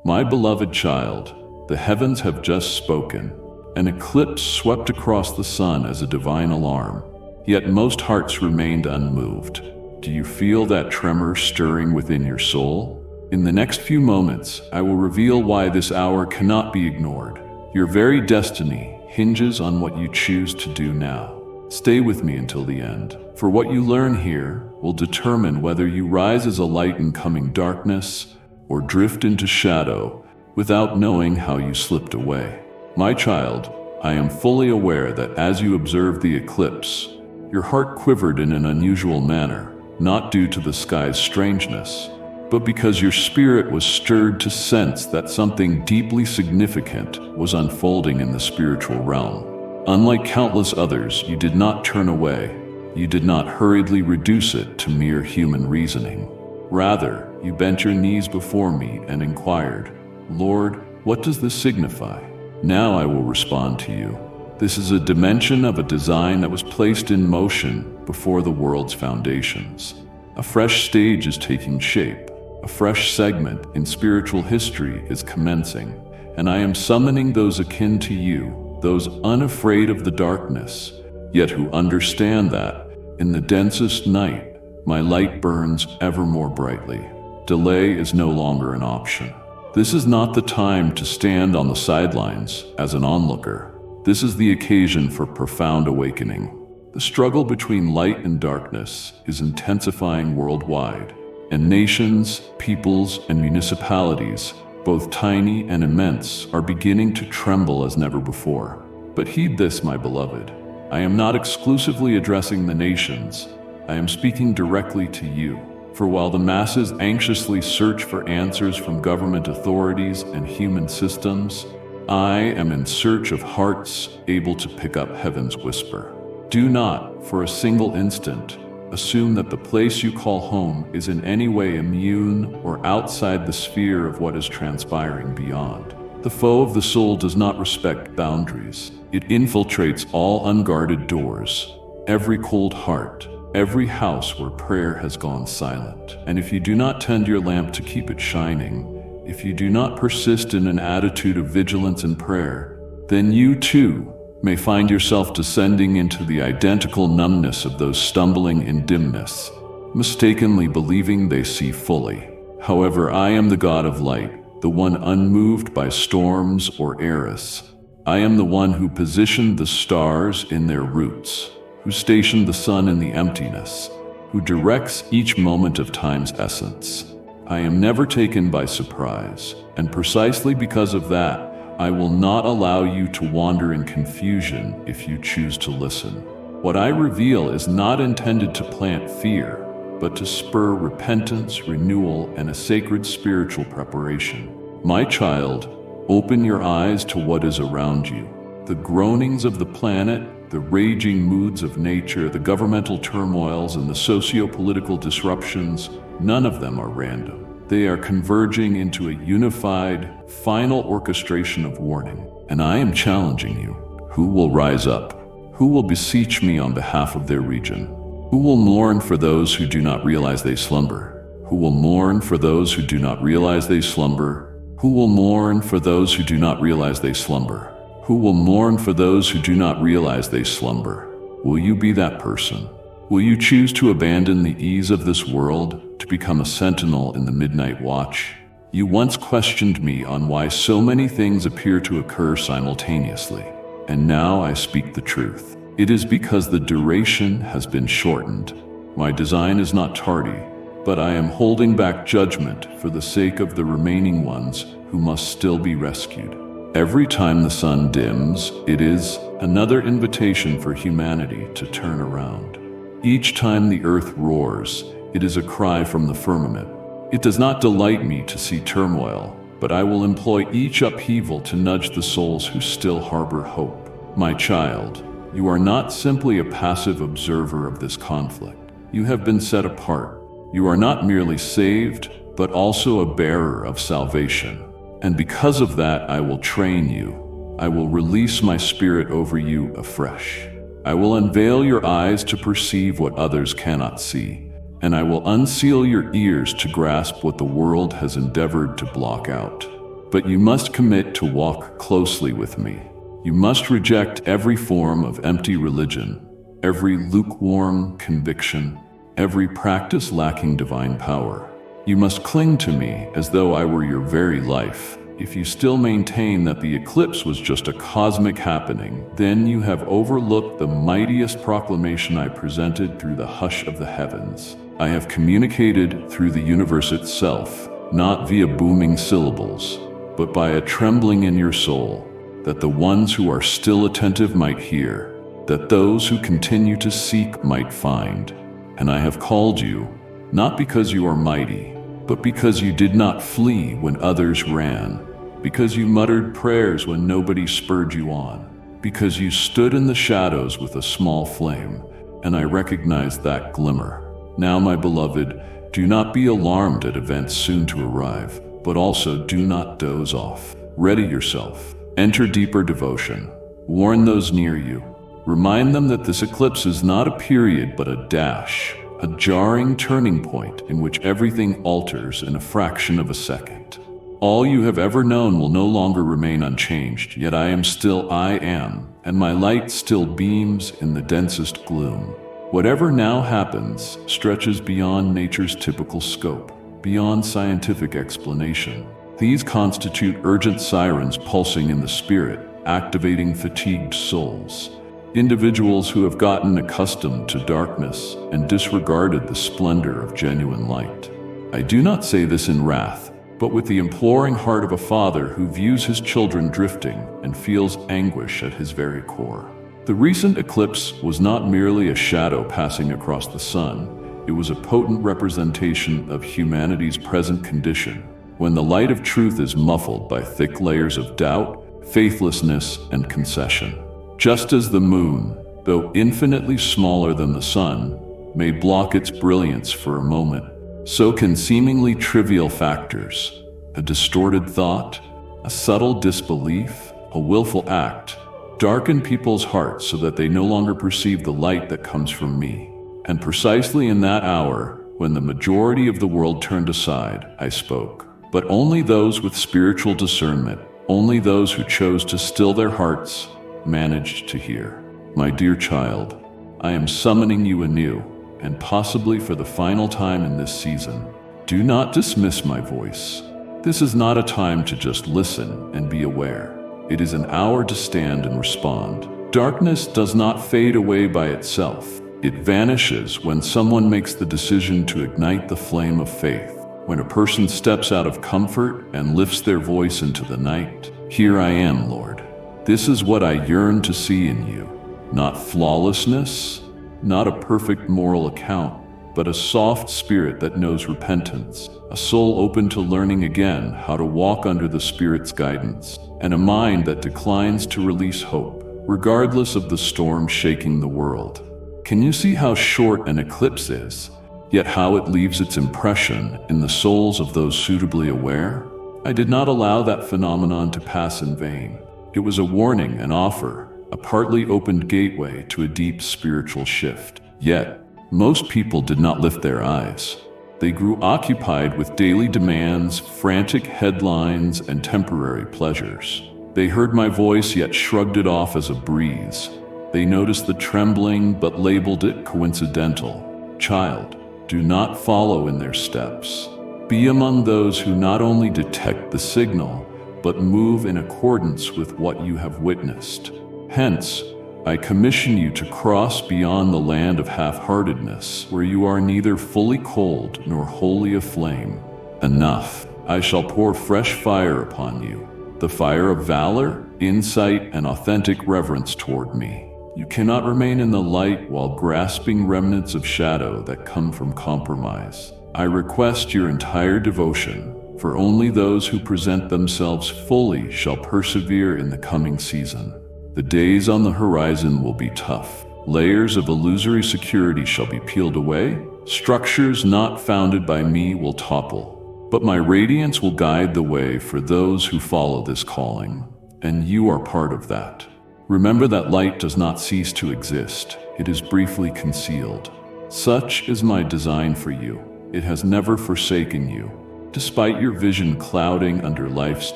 My beloved child, the heavens have just spoken. An eclipse swept across the sun as a divine alarm, yet most hearts remained unmoved. Do you feel that tremor stirring within your soul? In the next few moments, I will reveal why this hour cannot be ignored. Your very destiny hinges on what you choose to do now. Stay with me until the end, for what you learn here will determine whether you rise as a light in coming darkness or drift into shadow without knowing how you slipped away. My child, I am fully aware that as you observed the eclipse, your heart quivered in an unusual manner, not due to the sky's strangeness, but because your spirit was stirred to sense that something deeply significant was unfolding in the spiritual realm. Unlike countless others, you did not turn away. You did not hurriedly reduce it to mere human reasoning. Rather, you bent your knees before me and inquired, "Lord, what does this signify?" Now I will respond to you. This is a dimension of a design that was placed in motion before the world's foundations. A fresh stage is taking shape. A fresh segment in spiritual history is commencing, and I am summoning those akin to you, those unafraid of the darkness, yet who understand that, in the densest night, my light burns ever more brightly. Delay is no longer an option. This is not the time to stand on the sidelines as an onlooker. This is the occasion for profound awakening. The struggle between light and darkness is intensifying worldwide, and nations, peoples, and municipalities, both tiny and immense, are beginning to tremble as never before. But heed this, my beloved. I am not exclusively addressing the nations. I am speaking directly to you. For while the masses anxiously search for answers from government authorities and human systems, I am in search of hearts able to pick up heaven's whisper. Do not, for a single instant, assume that the place you call home is in any way immune or outside the sphere of what is transpiring beyond. The foe of the soul does not respect boundaries. It infiltrates all unguarded doors, every cold heart, every house where prayer has gone silent. And if you do not tend your lamp to keep it shining, if you do not persist in an attitude of vigilance and prayer, then you too may find yourself descending into the identical numbness of those stumbling in dimness, mistakenly believing they see fully. However, I am the God of light, the one unmoved by storms or errors. I am the one who positioned the stars in their roots, who stationed the sun in the emptiness, who directs each moment of time's essence. I am never taken by surprise, and precisely because of that, I will not allow you to wander in confusion if you choose to listen. What I reveal is not intended to plant fear, but to spur repentance, renewal, and a sacred spiritual preparation. My child, open your eyes to what is around you. The groanings of the planet, the raging moods of nature, the governmental turmoils, and the socio-political disruptions, none of them are random. They are converging into a unified, final orchestration of warning. And I am challenging you. Who will rise up? Who will beseech me on behalf of their region? Who will mourn for those who do not realize they slumber? Who will mourn for those who do not realize they slumber? Who will mourn for those who do not realize they slumber? Who will mourn for those who do not realize they slumber? Will you be that person? Will you choose to abandon the ease of this world to become a sentinel in the midnight watch? You once questioned me on why so many things appear to occur simultaneously, and now I speak the truth. It is because the duration has been shortened. My design is not tardy, but I am holding back judgment for the sake of the remaining ones who must still be rescued. Every time the sun dims, it is another invitation for humanity to turn around. Each time the earth roars, it is a cry from the firmament. It does not delight me to see turmoil, but I will employ each upheaval to nudge the souls who still harbor hope. My child, you are not simply a passive observer of this conflict. You have been set apart. You are not merely saved, but also a bearer of salvation. And because of that, I will train you. I will release my spirit over you afresh. I will unveil your eyes to perceive what others cannot see, and I will unseal your ears to grasp what the world has endeavored to block out. But you must commit to walk closely with me. You must reject every form of empty religion, every lukewarm conviction, every practice lacking divine power. You must cling to me as though I were your very life. If you still maintain that the eclipse was just a cosmic happening, then you have overlooked the mightiest proclamation I presented through the hush of the heavens. I have communicated through the universe itself, not via booming syllables, but by a trembling in your soul, that the ones who are still attentive might hear, that those who continue to seek might find. And I have called you, not because you are mighty, but because you did not flee when others ran, because you muttered prayers when nobody spurred you on, because you stood in the shadows with a small flame, and I recognized that glimmer. Now, my beloved, do not be alarmed at events soon to arrive, but also do not doze off. Ready yourself. Enter deeper devotion. Warn those near you. Remind them that this eclipse is not a period but a dash, a jarring turning point in which everything alters in a fraction of a second. All you have ever known will no longer remain unchanged, yet I am still I am, and my light still beams in the densest gloom. Whatever now happens stretches beyond nature's typical scope, beyond scientific explanation. These constitute urgent sirens pulsing in the spirit, activating fatigued souls. Individuals who have gotten accustomed to darkness and disregarded the splendor of genuine light. I do not say this in wrath, but with the imploring heart of a father who views his children drifting and feels anguish at his very core. The recent eclipse was not merely a shadow passing across the sun. It was a potent representation of humanity's present condition, when the light of truth is muffled by thick layers of doubt, faithlessness, and concession. Just as the moon, though infinitely smaller than the sun, may block its brilliance for a moment, so can seemingly trivial factors, a distorted thought, a subtle disbelief, a willful act, darken people's hearts so that they no longer perceive the light that comes from me. And precisely in that hour, when the majority of the world turned aside, I spoke. But only those with spiritual discernment, only those who chose to still their hearts, managed to hear. My dear child, I am summoning you anew, and possibly for the final time in this season. Do not dismiss my voice. This is not a time to just listen and be aware. It is an hour to stand and respond. Darkness does not fade away by itself. It vanishes when someone makes the decision to ignite the flame of faith. When a person steps out of comfort and lifts their voice into the night, here I am, Lord. This is what I yearn to see in you. Not flawlessness, not a perfect moral account, but a soft spirit that knows repentance, a soul open to learning again how to walk under the Spirit's guidance, and a mind that declines to release hope, regardless of the storm shaking the world. Can you see how short an eclipse is, yet how it leaves its impression in the souls of those suitably aware? I did not allow that phenomenon to pass in vain. It was a warning, an offer, a partly opened gateway to a deep spiritual shift. Yet, most people did not lift their eyes. They grew occupied with daily demands, frantic headlines, and temporary pleasures. They heard my voice yet shrugged it off as a breeze. They noticed the trembling but labeled it coincidental. Child, do not follow in their steps. Be among those who not only detect the signal, but move in accordance with what you have witnessed. Hence, I commission you to cross beyond the land of half-heartedness, where you are neither fully cold nor wholly aflame. Enough. I shall pour fresh fire upon you, the fire of valor, insight, and authentic reverence toward me. You cannot remain in the light while grasping remnants of shadow that come from compromise. I request your entire devotion, for only those who present themselves fully shall persevere in the coming season. The days on the horizon will be tough. Layers of illusory security shall be peeled away. Structures not founded by me will topple. But my radiance will guide the way for those who follow this calling, and you are part of that. Remember that light does not cease to exist. It is briefly concealed. Such is my design for you. It has never forsaken you. despite your vision clouding under life's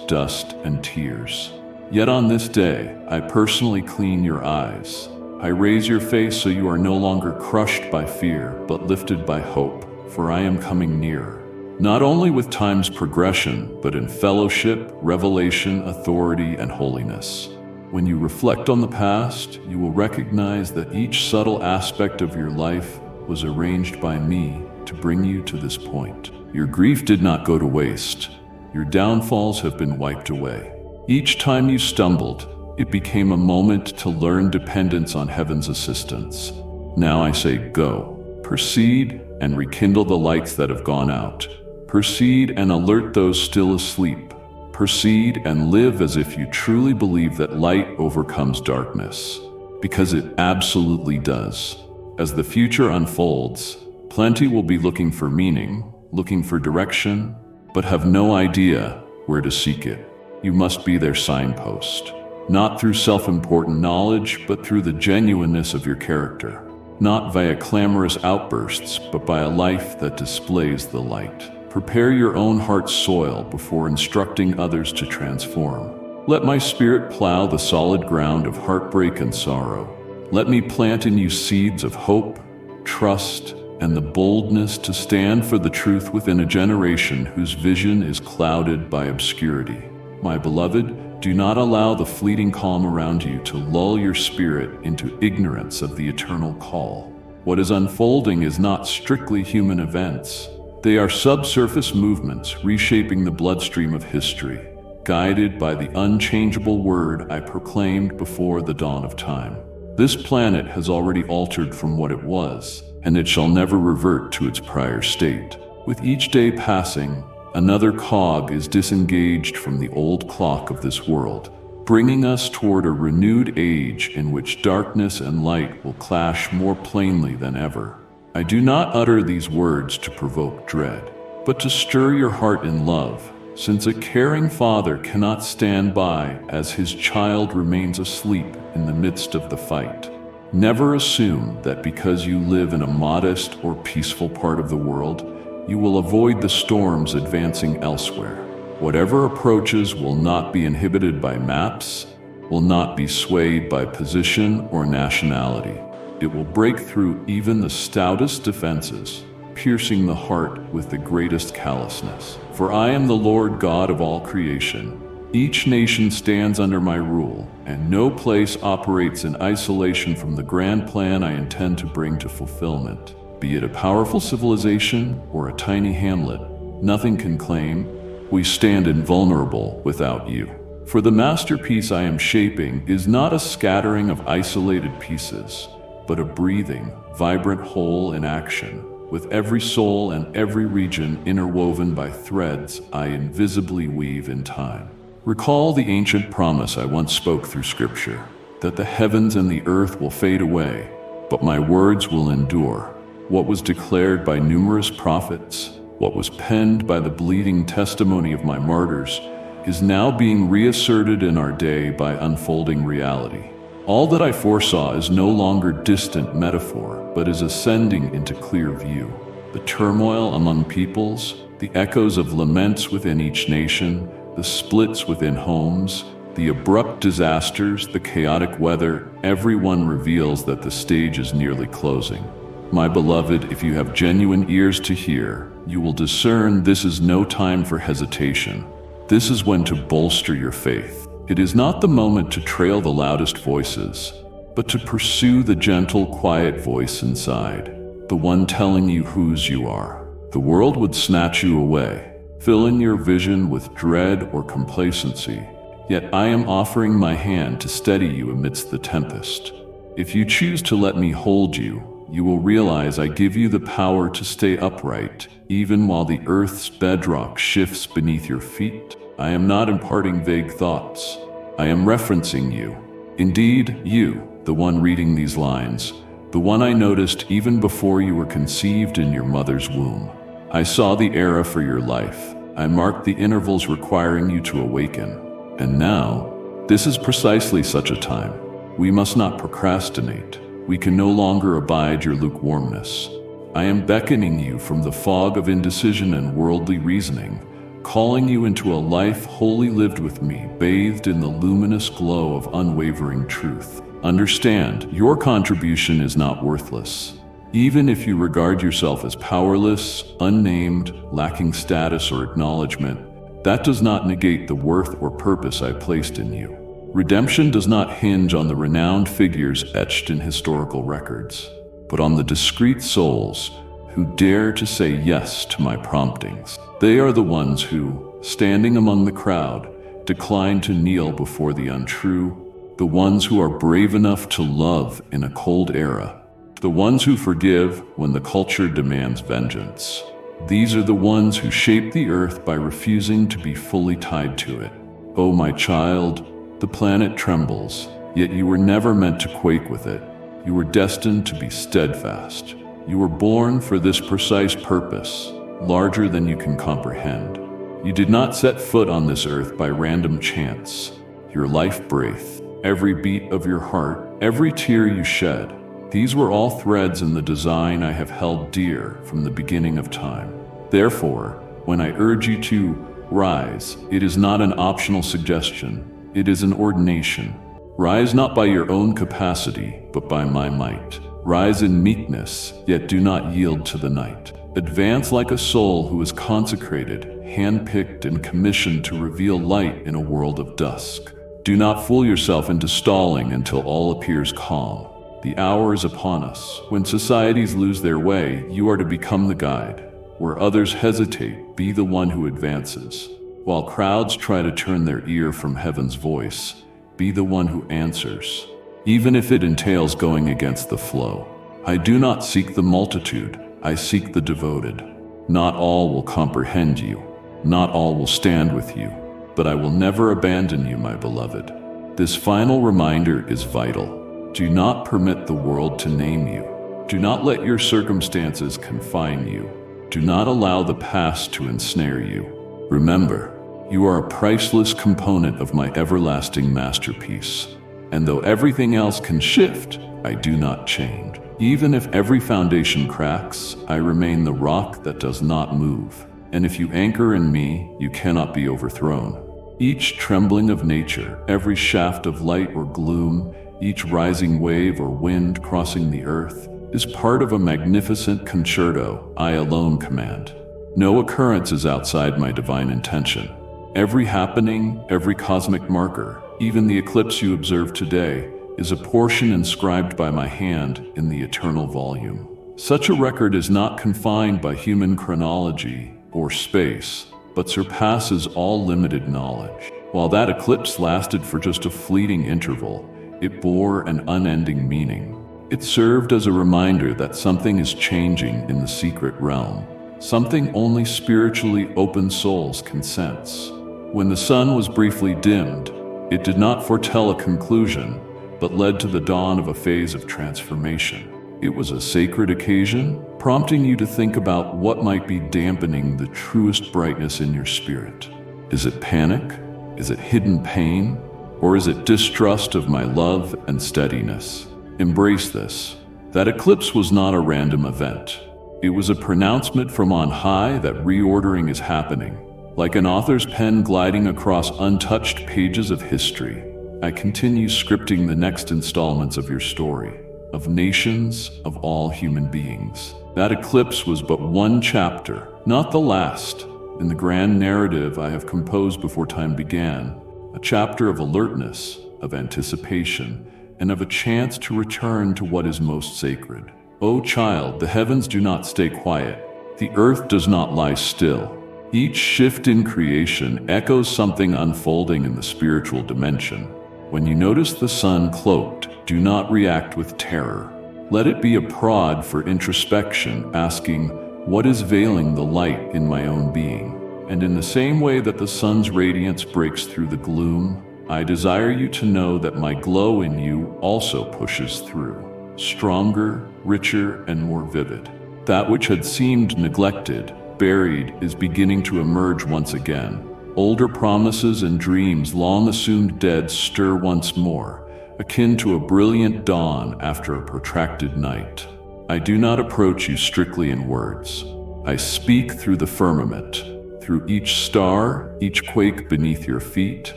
dust and tears. Yet on this day, I personally clean your eyes. I raise your face so you are no longer crushed by fear, but lifted by hope, for I am coming nearer. Not only with time's progression, but in fellowship, revelation, authority, and holiness. When you reflect on the past, you will recognize that each subtle aspect of your life was arranged by me to bring you to this point. Your grief did not go to waste. Your downfalls have been wiped away. Each time you stumbled, it became a moment to learn dependence on heaven's assistance. Now I say go. Proceed and rekindle the lights that have gone out. Proceed and alert those still asleep. Proceed and live as if you truly believe that light overcomes darkness, because it absolutely does. As the future unfolds, plenty will be looking for meaning, looking for direction, but have no idea where to seek it. You must be their signpost, not through self-important knowledge, but through the genuineness of your character, not via clamorous outbursts, but by a life that displays the light. Prepare your own heart's soil before instructing others to transform. Let my spirit plow the solid ground of heartbreak and sorrow. Let me plant in you seeds of hope, trust, and the boldness to stand for the truth within a generation whose vision is clouded by obscurity. My beloved, do not allow the fleeting calm around you to lull your spirit into ignorance of the eternal call. What is unfolding is not strictly human events. They are subsurface movements reshaping the bloodstream of history, guided by the unchangeable word I proclaimed before the dawn of time. This planet has already altered from what it was, and it shall never revert to its prior state. With each day passing, another cog is disengaged from the old clock of this world, bringing us toward a renewed age in which darkness and light will clash more plainly than ever. I do not utter these words to provoke dread, but to stir your heart in love, since a caring father cannot stand by as his child remains asleep in the midst of the fight. Never assume that because you live in a modest or peaceful part of the world, you will avoid the storms advancing elsewhere. Whatever approaches will not be inhibited by maps, will not be swayed by position or nationality. It will break through even the stoutest defenses, piercing the heart with the greatest callousness. For I am the Lord God of all creation. Each nation stands under my rule, and no place operates in isolation from the grand plan I intend to bring to fulfillment. Be it a powerful civilization or a tiny hamlet, nothing can claim, we stand invulnerable without you. For the masterpiece I am shaping is not a scattering of isolated pieces, but a breathing, vibrant whole in action, with every soul and every region interwoven by threads I invisibly weave in time. Recall the ancient promise I once spoke through Scripture, that the heavens and the earth will fade away, but my words will endure. What was declared by numerous prophets, what was penned by the bleeding testimony of my martyrs, is now being reasserted in our day by unfolding reality. All that I foresaw is no longer distant metaphor, but is ascending into clear view. The turmoil among peoples, the echoes of laments within each nation, the splits within homes, the abrupt disasters, the chaotic weather, everyone reveals that the stage is nearly closing. My beloved, if you have genuine ears to hear, you will discern this is no time for hesitation. This is when to bolster your faith. It is not the moment to trail the loudest voices, but to pursue the gentle, quiet voice inside, the one telling you whose you are. The world would snatch you away, fill in your vision with dread or complacency, yet I am offering my hand to steady you amidst the tempest. If you choose to let me hold you, you will realize I give you the power to stay upright, even while the earth's bedrock shifts beneath your feet. I am not imparting vague thoughts. I am referencing you. Indeed, you, the one reading these lines, the one I noticed even before you were conceived in your mother's womb. I saw the era for your life. I marked the intervals requiring you to awaken. And now, this is precisely such a time. We must not procrastinate. We can no longer abide your lukewarmness. I am beckoning you from the fog of indecision and worldly reasoning, calling you into a life wholly lived with me, bathed in the luminous glow of unwavering truth. Understand, your contribution is not worthless. Even if you regard yourself as powerless, unnamed, lacking status or acknowledgement, that does not negate the worth or purpose I placed in you. Redemption does not hinge on the renowned figures etched in historical records, but on the discreet souls who dare to say yes to my promptings. They are the ones who, standing among the crowd, decline to kneel before the untrue, the ones who are brave enough to love in a cold era, the ones who forgive when the culture demands vengeance. These are the ones who shape the earth by refusing to be fully tied to it. Oh, my child, the planet trembles, yet you were never meant to quake with it. You were destined to be steadfast. You were born for this precise purpose, larger than you can comprehend. You did not set foot on this earth by random chance. Your life breath, every beat of your heart, every tear you shed, these were all threads in the design I have held dear from the beginning of time. Therefore, when I urge you to rise, it is not an optional suggestion, it is an ordination. Rise not by your own capacity, but by my might. Rise in meekness, yet do not yield to the night. Advance like a soul who is consecrated, handpicked, and commissioned to reveal light in a world of dusk. Do not fool yourself into stalling until all appears calm. The hour is upon us. When societies lose their way, you are to become the guide. Where others hesitate, be the one who advances. While crowds try to turn their ear from heaven's voice, be the one who answers, even if it entails going against the flow. I do not seek the multitude, I seek the devoted. Not all will comprehend you, not all will stand with you, but I will never abandon you, my beloved. This final reminder is vital. Do not permit the world to name you. Do not let your circumstances confine you. Do not allow the past to ensnare you. Remember, you are a priceless component of my everlasting masterpiece. And though everything else can shift, I do not change. Even if every foundation cracks, I remain the rock that does not move. And if you anchor in me, you cannot be overthrown. Each trembling of nature, every shaft of light or gloom, each rising wave or wind crossing the earth, is part of a magnificent concerto I alone command. No occurrence is outside my divine intention. Every happening, every cosmic marker, even the eclipse you observe today, is a portion inscribed by my hand in the eternal volume. Such a record is not confined by human chronology or space, but surpasses all limited knowledge. While that eclipse lasted for just a fleeting interval, it bore an unending meaning. It served as a reminder that something is changing in the secret realm, something only spiritually open souls can sense. When the sun was briefly dimmed, it did not foretell a conclusion, but led to the dawn of a phase of transformation. It was a sacred occasion, prompting you to think about what might be dampening the truest brightness in your spirit. Is it panic? Is it hidden pain? Or is it distrust of my love and steadiness? Embrace this. That eclipse was not a random event. It was a pronouncement from on high that reordering is happening. Like an author's pen gliding across untouched pages of history, I continue scripting the next installments of your story, of nations, of all human beings. That eclipse was but one chapter, not the last, in the grand narrative I have composed before time began, a chapter of alertness, of anticipation, and of a chance to return to what is most sacred. O child, the heavens do not stay quiet. The earth does not lie still. Each shift in creation echoes something unfolding in the spiritual dimension. When you notice the sun cloaked, do not react with terror. Let it be a prod for introspection, asking, what is veiling the light in my own being? And in the same way that the sun's radiance breaks through the gloom, I desire you to know that my glow in you also pushes through, stronger, richer, and more vivid. That which had seemed neglected, buried, is beginning to emerge once again. Older promises and dreams long assumed dead stir once more, akin to a brilliant dawn after a protracted night. I do not approach you strictly in words. I speak through the firmament, through each star, each quake beneath your feet,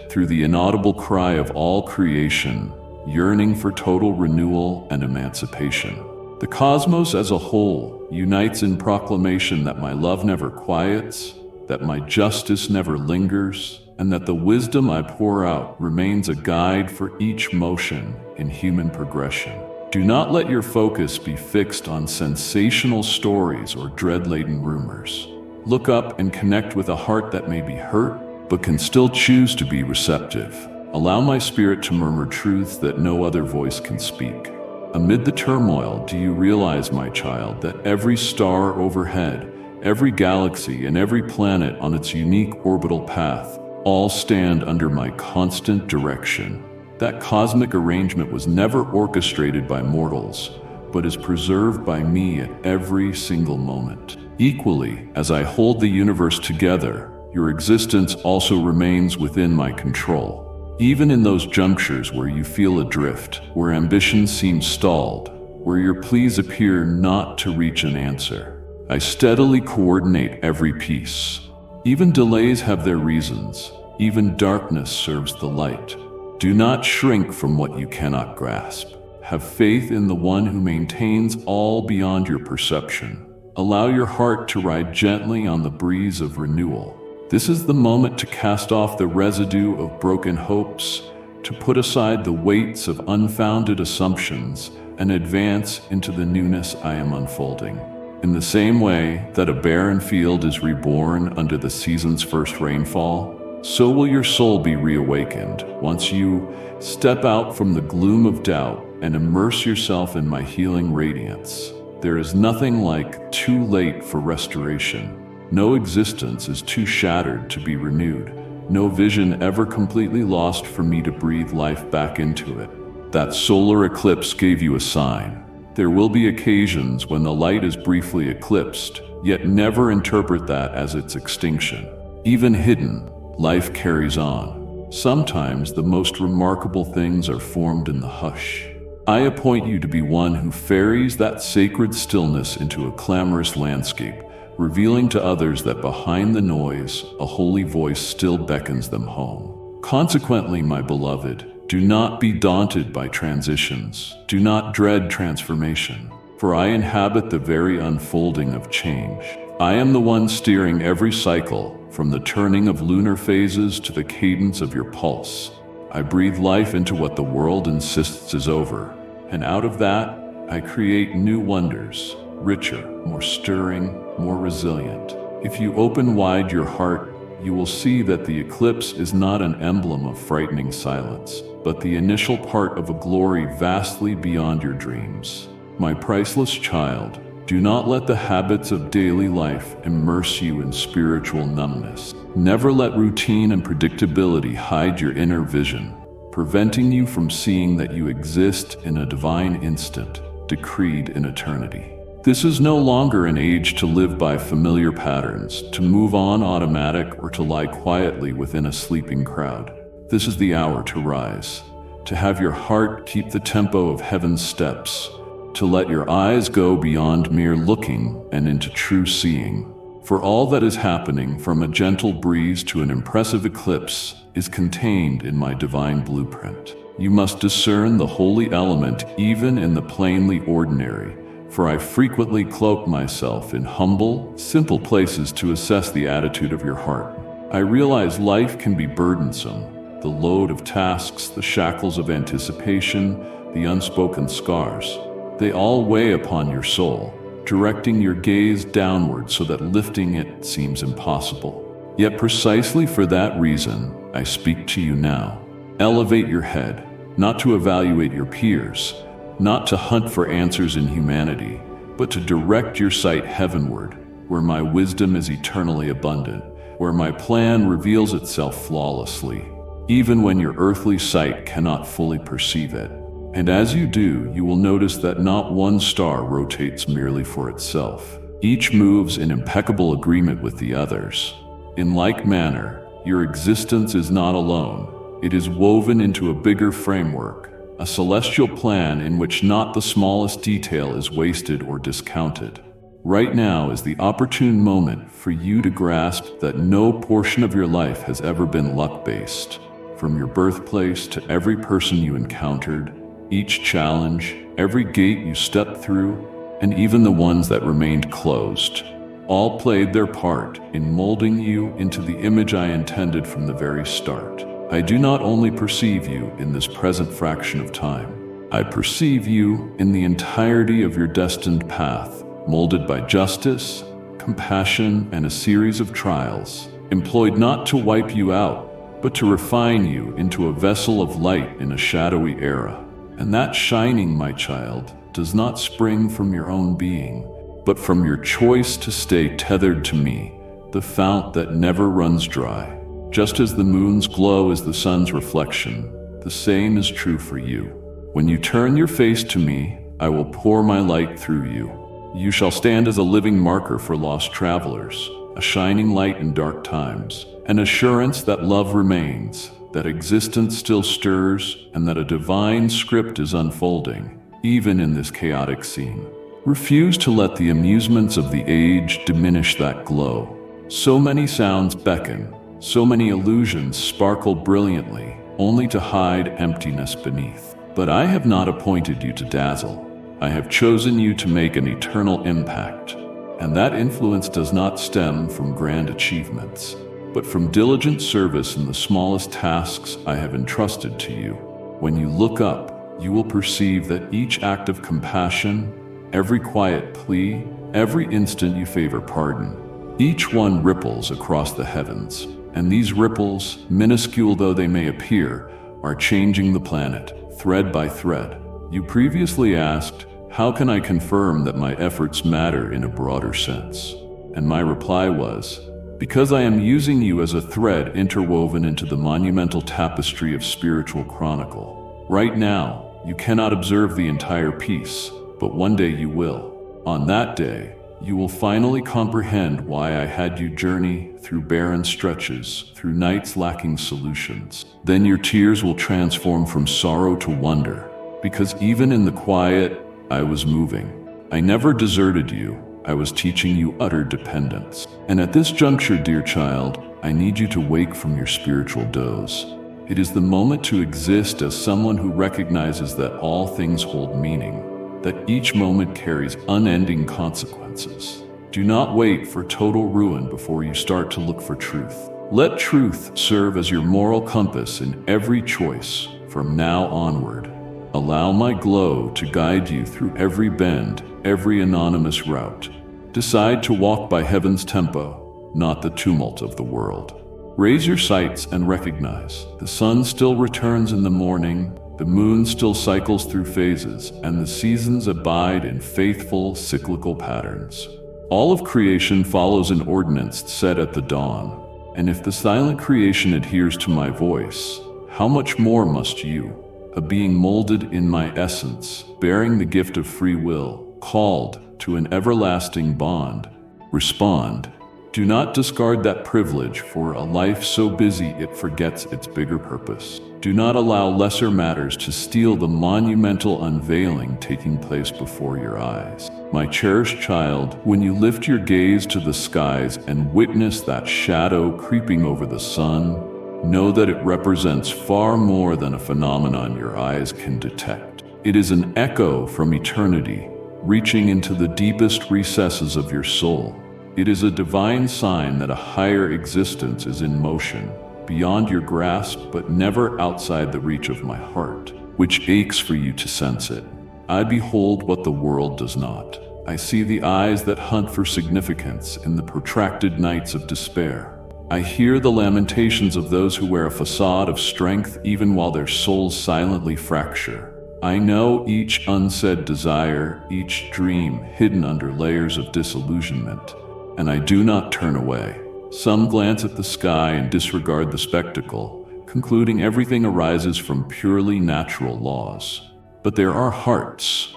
through the inaudible cry of all creation, yearning for total renewal and emancipation. The cosmos as a whole unites in proclamation that my love never quiets, that my justice never lingers, and that the wisdom I pour out remains a guide for each motion in human progression. Do not let your focus be fixed on sensational stories or dread-laden rumors. Look up and connect with a heart that may be hurt, but can still choose to be receptive. Allow my spirit to murmur truths that no other voice can speak. Amid the turmoil, do you realize, my child, that every star overhead, every galaxy, and every planet on its unique orbital path all stand under my constant direction? That cosmic arrangement was never orchestrated by mortals, but is preserved by me at every single moment. Equally, as I hold the universe together, your existence also remains within my control. Even in those junctures where you feel adrift, where ambition seems stalled, where your pleas appear not to reach an answer, I steadily coordinate every piece. Even delays have their reasons. Even darkness serves the light. Do not shrink from what you cannot grasp. Have faith in the one who maintains all beyond your perception. Allow your heart to ride gently on the breeze of renewal. This is the moment to cast off the residue of broken hopes, to put aside the weights of unfounded assumptions, and advance into the newness I am unfolding. In the same way that a barren field is reborn under the season's first rainfall, so will your soul be reawakened once you step out from the gloom of doubt and immerse yourself in my healing radiance. There is nothing like too late for restoration. No existence is too shattered to be renewed. No vision ever completely lost for me to breathe life back into it. That solar eclipse gave you a sign. There will be occasions when the light is briefly eclipsed, yet never interpret that as its extinction. Even hidden, life carries on. Sometimes the most remarkable things are formed in the hush. I appoint you to be one who ferries that sacred stillness into a clamorous landscape, revealing to others that behind the noise, a holy voice still beckons them home. Consequently, my beloved, do not be daunted by transitions. Do not dread transformation, for I inhabit the very unfolding of change. I am the one steering every cycle, from the turning of lunar phases to the cadence of your pulse. I breathe life into what the world insists is over, and out of that, I create new wonders, richer, more stirring, more resilient. If you open wide your heart, you will see that the eclipse is not an emblem of frightening silence, but the initial part of a glory vastly beyond your dreams. My priceless child, do not let the habits of daily life immerse you in spiritual numbness. Never let routine and predictability hide your inner vision, preventing you from seeing that you exist in a divine instant, decreed in eternity. This is no longer an age to live by familiar patterns, to move on automatic, or to lie quietly within a sleeping crowd. This is the hour to rise, to have your heart keep the tempo of heaven's steps, to let your eyes go beyond mere looking and into true seeing. For all that is happening, from a gentle breeze to an impressive eclipse, is contained in my divine blueprint. You must discern the holy element even in the plainly ordinary, for I frequently cloak myself in humble, simple places to assess the attitude of your heart. I realize life can be burdensome, the load of tasks, the shackles of anticipation, the unspoken scars. They all weigh upon your soul, directing your gaze downward so that lifting it seems impossible. Yet precisely for that reason, I speak to you now. Elevate your head, not to evaluate your peers, not to hunt for answers in humanity, but to direct your sight heavenward, where my wisdom is eternally abundant, where my plan reveals itself flawlessly, even when your earthly sight cannot fully perceive it. And as you do, you will notice that not one star rotates merely for itself. Each moves in impeccable agreement with the others. In like manner, your existence is not alone. It is woven into a bigger framework, a celestial plan in which not the smallest detail is wasted or discounted. Right now is the opportune moment for you to grasp that no portion of your life has ever been luck-based. From your birthplace to every person you encountered, each challenge, every gate you stepped through, and even the ones that remained closed, all played their part in molding you into the image I intended from the very start. I do not only perceive you in this present fraction of time, I perceive you in the entirety of your destined path, molded by justice, compassion, and a series of trials, employed not to wipe you out, but to refine you into a vessel of light in a shadowy era. And that shining, my child, does not spring from your own being, but from your choice to stay tethered to me, the fount that never runs dry. Just as the moon's glow is the sun's reflection, the same is true for you. When you turn your face to me, I will pour my light through you. You shall stand as a living marker for lost travelers, a shining light in dark times, an assurance that love remains, that existence still stirs, and that a divine script is unfolding, even in this chaotic scene. Refuse to let the amusements of the age diminish that glow. So many sounds beckon, so many illusions sparkle brilliantly, only to hide emptiness beneath. But I have not appointed you to dazzle. I have chosen you to make an eternal impact, and that influence does not stem from grand achievements, but from diligent service in the smallest tasks I have entrusted to you. When you look up, you will perceive that each act of compassion, every quiet plea, every instant you favor pardon, each one ripples across the heavens, and these ripples, minuscule though they may appear, are changing the planet, thread by thread. You previously asked, how can I confirm that my efforts matter in a broader sense? And my reply was, because I am using you as a thread interwoven into the monumental tapestry of spiritual chronicle. Right now, you cannot observe the entire piece, but one day you will. On that day, you will finally comprehend why I had you journey through barren stretches, through nights lacking solutions. Then your tears will transform from sorrow to wonder, because even in the quiet, I was moving. I never deserted you. I was teaching you utter dependence. And at this juncture, dear child, I need you to wake from your spiritual doze. It is the moment to exist as someone who recognizes that all things hold meaning, that each moment carries unending consequences. Do not wait for total ruin before you start to look for truth. Let truth serve as your moral compass in every choice from now onward. Allow my glow to guide you through every bend, every anonymous route. Decide to walk by heaven's tempo, not the tumult of the world. Raise your sights and recognize the sun still returns in the morning, the moon still cycles through phases, and the seasons abide in faithful, cyclical patterns. All of creation follows an ordinance set at the dawn, and if the silent creation adheres to my voice, how much more must you, a being molded in my essence, bearing the gift of free will, called to an everlasting bond, respond. Do not discard that privilege for a life so busy it forgets its bigger purpose. Do not allow lesser matters to steal the monumental unveiling taking place before your eyes. My cherished child, when you lift your gaze to the skies and witness that shadow creeping over the sun, know that it represents far more than a phenomenon your eyes can detect. It is an echo from eternity, reaching into the deepest recesses of your soul. It is a divine sign that a higher existence is in motion, beyond your grasp but never outside the reach of my heart, which aches for you to sense it. I behold what the world does not. I see the eyes that hunt for significance in the protracted nights of despair. I hear the lamentations of those who wear a facade of strength even while their souls silently fracture. I know each unsaid desire, each dream hidden under layers of disillusionment, and I do not turn away. Some glance at the sky and disregard the spectacle, concluding everything arises from purely natural laws. But there are hearts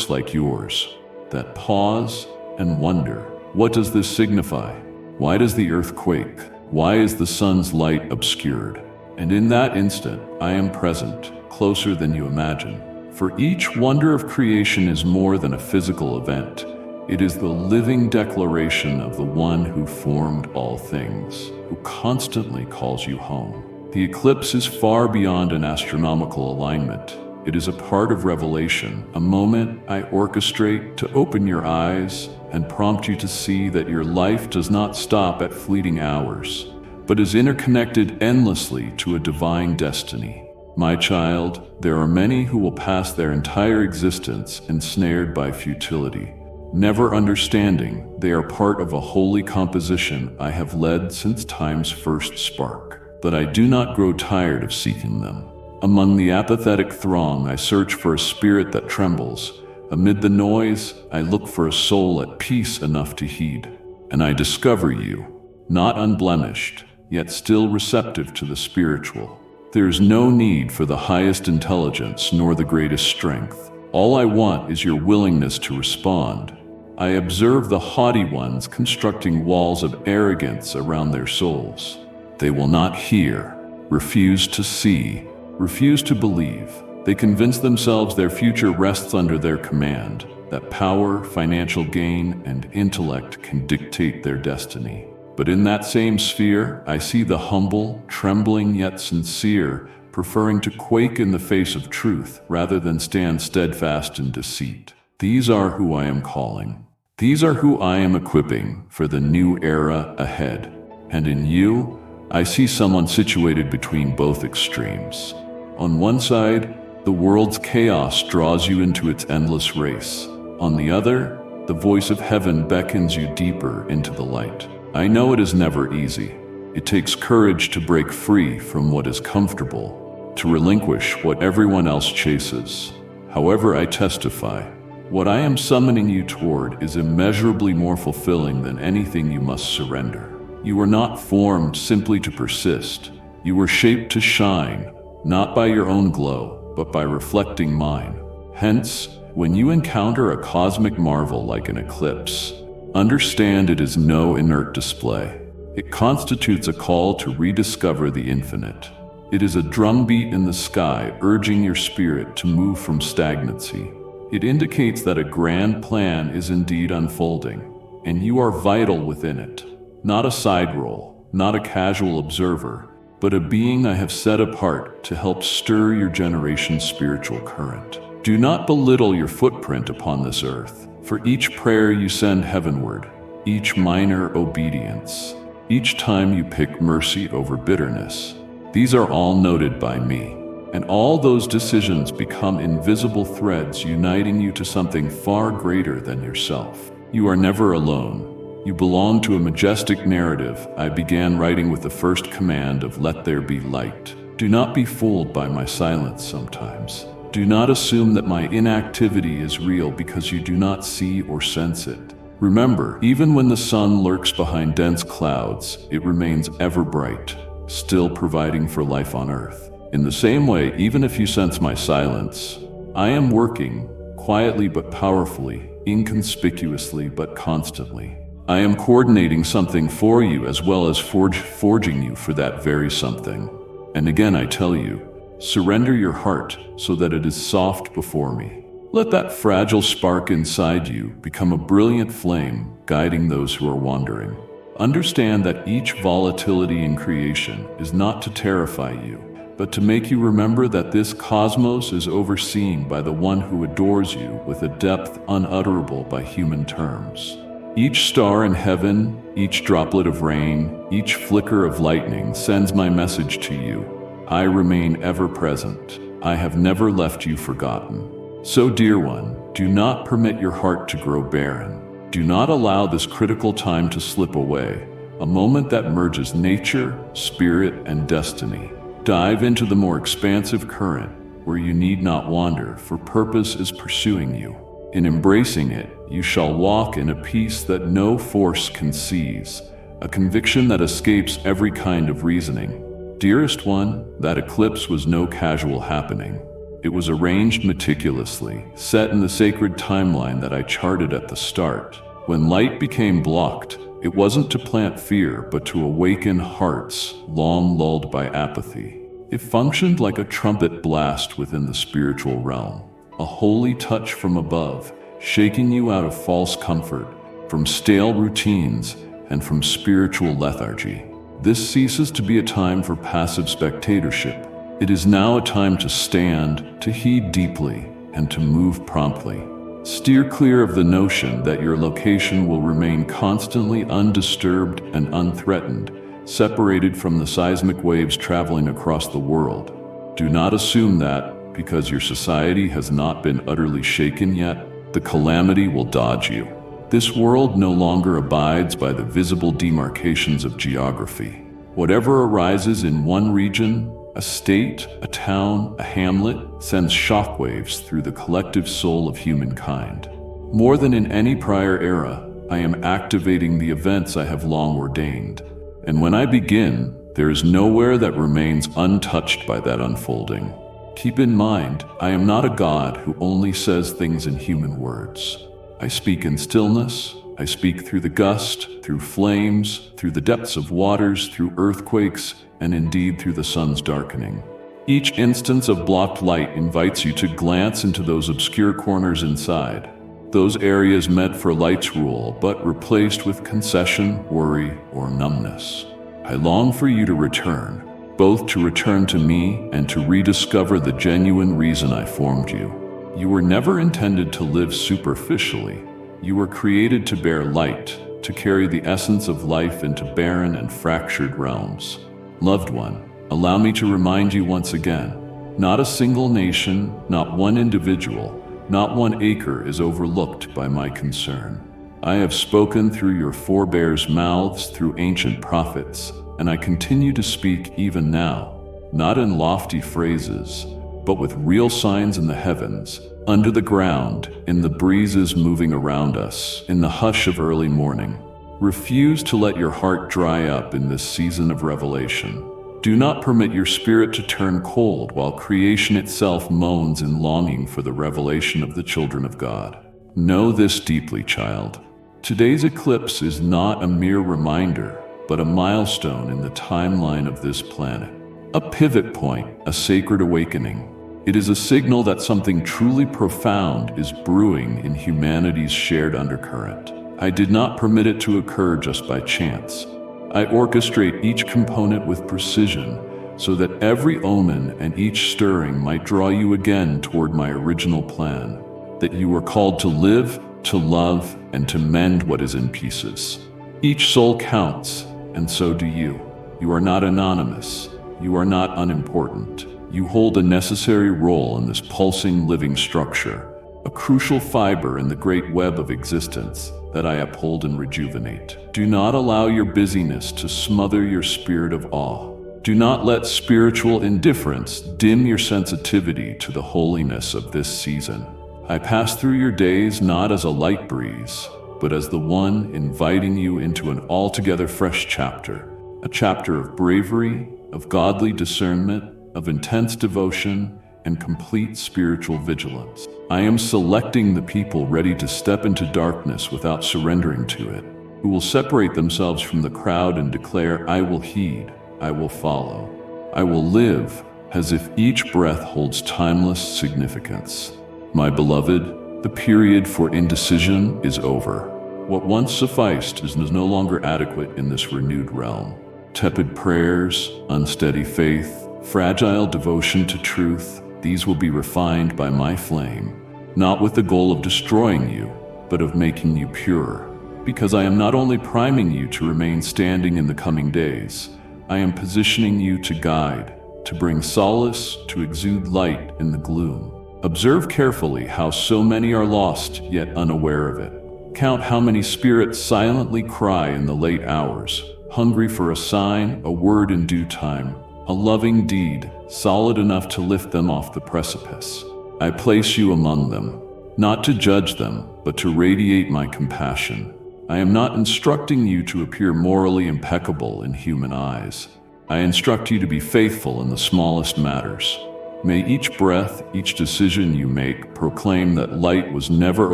like yours, that pause and wonder, what does this signify? Why does the earth quake? Why is the sun's light obscured? And in that instant, I am present, closer than you imagine. For each wonder of creation is more than a physical event. It is the living declaration of the one who formed all things, who constantly calls you home. The eclipse is far beyond an astronomical alignment. It is a part of revelation, a moment I orchestrate to open your eyes and prompt you to see that your life does not stop at fleeting hours, but is interconnected endlessly to a divine destiny. My child, there are many who will pass their entire existence ensnared by futility, never understanding they are part of a holy composition I have led since time's first spark. But I do not grow tired of seeking them. Among the apathetic throng, I search for a spirit that trembles. Amid the noise, I look for a soul at peace enough to heed. And I discover you, not unblemished, yet still receptive to the spiritual. There is no need for the highest intelligence nor the greatest strength. All I want is your willingness to respond. I observe the haughty ones constructing walls of arrogance around their souls. They will not hear, refuse to see, refuse to believe. They convince themselves their future rests under their command, that power, financial gain, and intellect can dictate their destiny. But in that same sphere, I see the humble, trembling yet sincere, preferring to quake in the face of truth rather than stand steadfast in deceit. These are who I am calling. These are who I am equipping for the new era ahead. And in you, I see someone situated between both extremes. On one side, the world's chaos draws you into its endless race. On the other, the voice of heaven beckons you deeper into the light. I know it is never easy. It takes courage to break free from what is comfortable, to relinquish what everyone else chases. However, I testify, what I am summoning you toward is immeasurably more fulfilling than anything you must surrender. You were not formed simply to persist. You were shaped to shine, not by your own glow, but by reflecting mine. Hence, when you encounter a cosmic marvel like an eclipse, understand it is no inert display. It constitutes a call to rediscover the infinite. It is a drumbeat in the sky urging your spirit to move from stagnancy. It indicates that a grand plan is indeed unfolding, and you are vital within it. Not a side role, not a casual observer, but a being I have set apart to help stir your generation's spiritual current. Do not belittle your footprint upon this earth. For each prayer you send heavenward, each minor obedience, each time you pick mercy over bitterness, these are all noted by me, and all those decisions become invisible threads uniting you to something far greater than yourself. You are never alone. You belong to a majestic narrative I began writing with the first command of "Let there be light." Do not be fooled by my silence sometimes. Do not assume that my inactivity is real because you do not see or sense it. Remember, even when the sun lurks behind dense clouds, it remains ever bright, still providing for life on earth. In the same way, even if you sense my silence, I am working, quietly but powerfully, inconspicuously but constantly. I am coordinating something for you as well as forging you for that very something. And again I tell you, surrender your heart so that it is soft before me. Let that fragile spark inside you become a brilliant flame guiding those who are wandering. Understand that each volatility in creation is not to terrify you, but to make you remember that this cosmos is overseen by the one who adores you with a depth unutterable by human terms. Each star in heaven, each droplet of rain, each flicker of lightning sends my message to you. I remain ever present. I have never left you forgotten. So, dear one, do not permit your heart to grow barren. Do not allow this critical time to slip away, a moment that merges nature, spirit, and destiny. Dive into the more expansive current, where you need not wander, for purpose is pursuing you. In embracing it, you shall walk in a peace that no force can seize, a conviction that escapes every kind of reasoning. Dearest one, that eclipse was no casual happening. It was arranged meticulously, set in the sacred timeline that I charted at the start. When light became blocked, it wasn't to plant fear, but to awaken hearts long lulled by apathy. It functioned like a trumpet blast within the spiritual realm, a holy touch from above, shaking you out of false comfort, from stale routines, and from spiritual lethargy. This ceases to be a time for passive spectatorship. It is now a time to stand, to heed deeply, and to move promptly. Steer clear of the notion that your location will remain constantly undisturbed and unthreatened, separated from the seismic waves traveling across the world. Do not assume that, because your society has not been utterly shaken yet, the calamity will dodge you. This world no longer abides by the visible demarcations of geography. Whatever arises in one region, a state, a town, a hamlet, sends shockwaves through the collective soul of humankind. More than in any prior era, I am activating the events I have long ordained. And when I begin, there is nowhere that remains untouched by that unfolding. Keep in mind, I am not a God who only says things in human words. I speak in stillness, I speak through the gust, through flames, through the depths of waters, through earthquakes, and indeed through the sun's darkening. Each instance of blocked light invites you to glance into those obscure corners inside, those areas meant for light's rule, but replaced with concession, worry, or numbness. I long for you to return, both to return to me and to rediscover the genuine reason I formed you. You were never intended to live superficially. You were created to bear light, to carry the essence of life into barren and fractured realms. Loved one, allow me to remind you once again, not a single nation, not one individual, not one acre is overlooked by my concern. I have spoken through your forebears' mouths, through ancient prophets, and I continue to speak even now, not in lofty phrases, but with real signs in the heavens, under the ground, in the breezes moving around us, in the hush of early morning. Refuse to let your heart dry up in this season of revelation. Do not permit your spirit to turn cold while creation itself moans in longing for the revelation of the children of God. Know this deeply, child. Today's eclipse is not a mere reminder, but a milestone in the timeline of this planet. A pivot point, a sacred awakening. It is a signal that something truly profound is brewing in humanity's shared undercurrent. I did not permit it to occur just by chance. I orchestrate each component with precision so that every omen and each stirring might draw you again toward my original plan, that you are called to live, to love, and to mend what is in pieces. Each soul counts, and so do you. You are not anonymous. You are not unimportant. You hold a necessary role in this pulsing living structure, a crucial fiber in the great web of existence that I uphold and rejuvenate. Do not allow your busyness to smother your spirit of awe. Do not let spiritual indifference dim your sensitivity to the holiness of this season. I pass through your days not as a light breeze, but as the one inviting you into an altogether fresh chapter, a chapter of bravery, of godly discernment, of intense devotion, and complete spiritual vigilance. I am selecting the people ready to step into darkness without surrendering to it, who will separate themselves from the crowd and declare, I will heed, I will follow, I will live, as if each breath holds timeless significance. My beloved, the period for indecision is over. What once sufficed is no longer adequate in this renewed realm. Tepid prayers, unsteady faith, fragile devotion to truth, these will be refined by my flame, not with the goal of destroying you, but of making you pure. Because I am not only priming you to remain standing in the coming days, I am positioning you to guide, to bring solace, to exude light in the gloom. Observe carefully how so many are lost yet unaware of it. Count how many spirits silently cry in the late hours, hungry for a sign, a word in due time, a loving deed, solid enough to lift them off the precipice. I place you among them, not to judge them, but to radiate my compassion. I am not instructing you to appear morally impeccable in human eyes. I instruct you to be faithful in the smallest matters. May each breath, each decision you make proclaim that light was never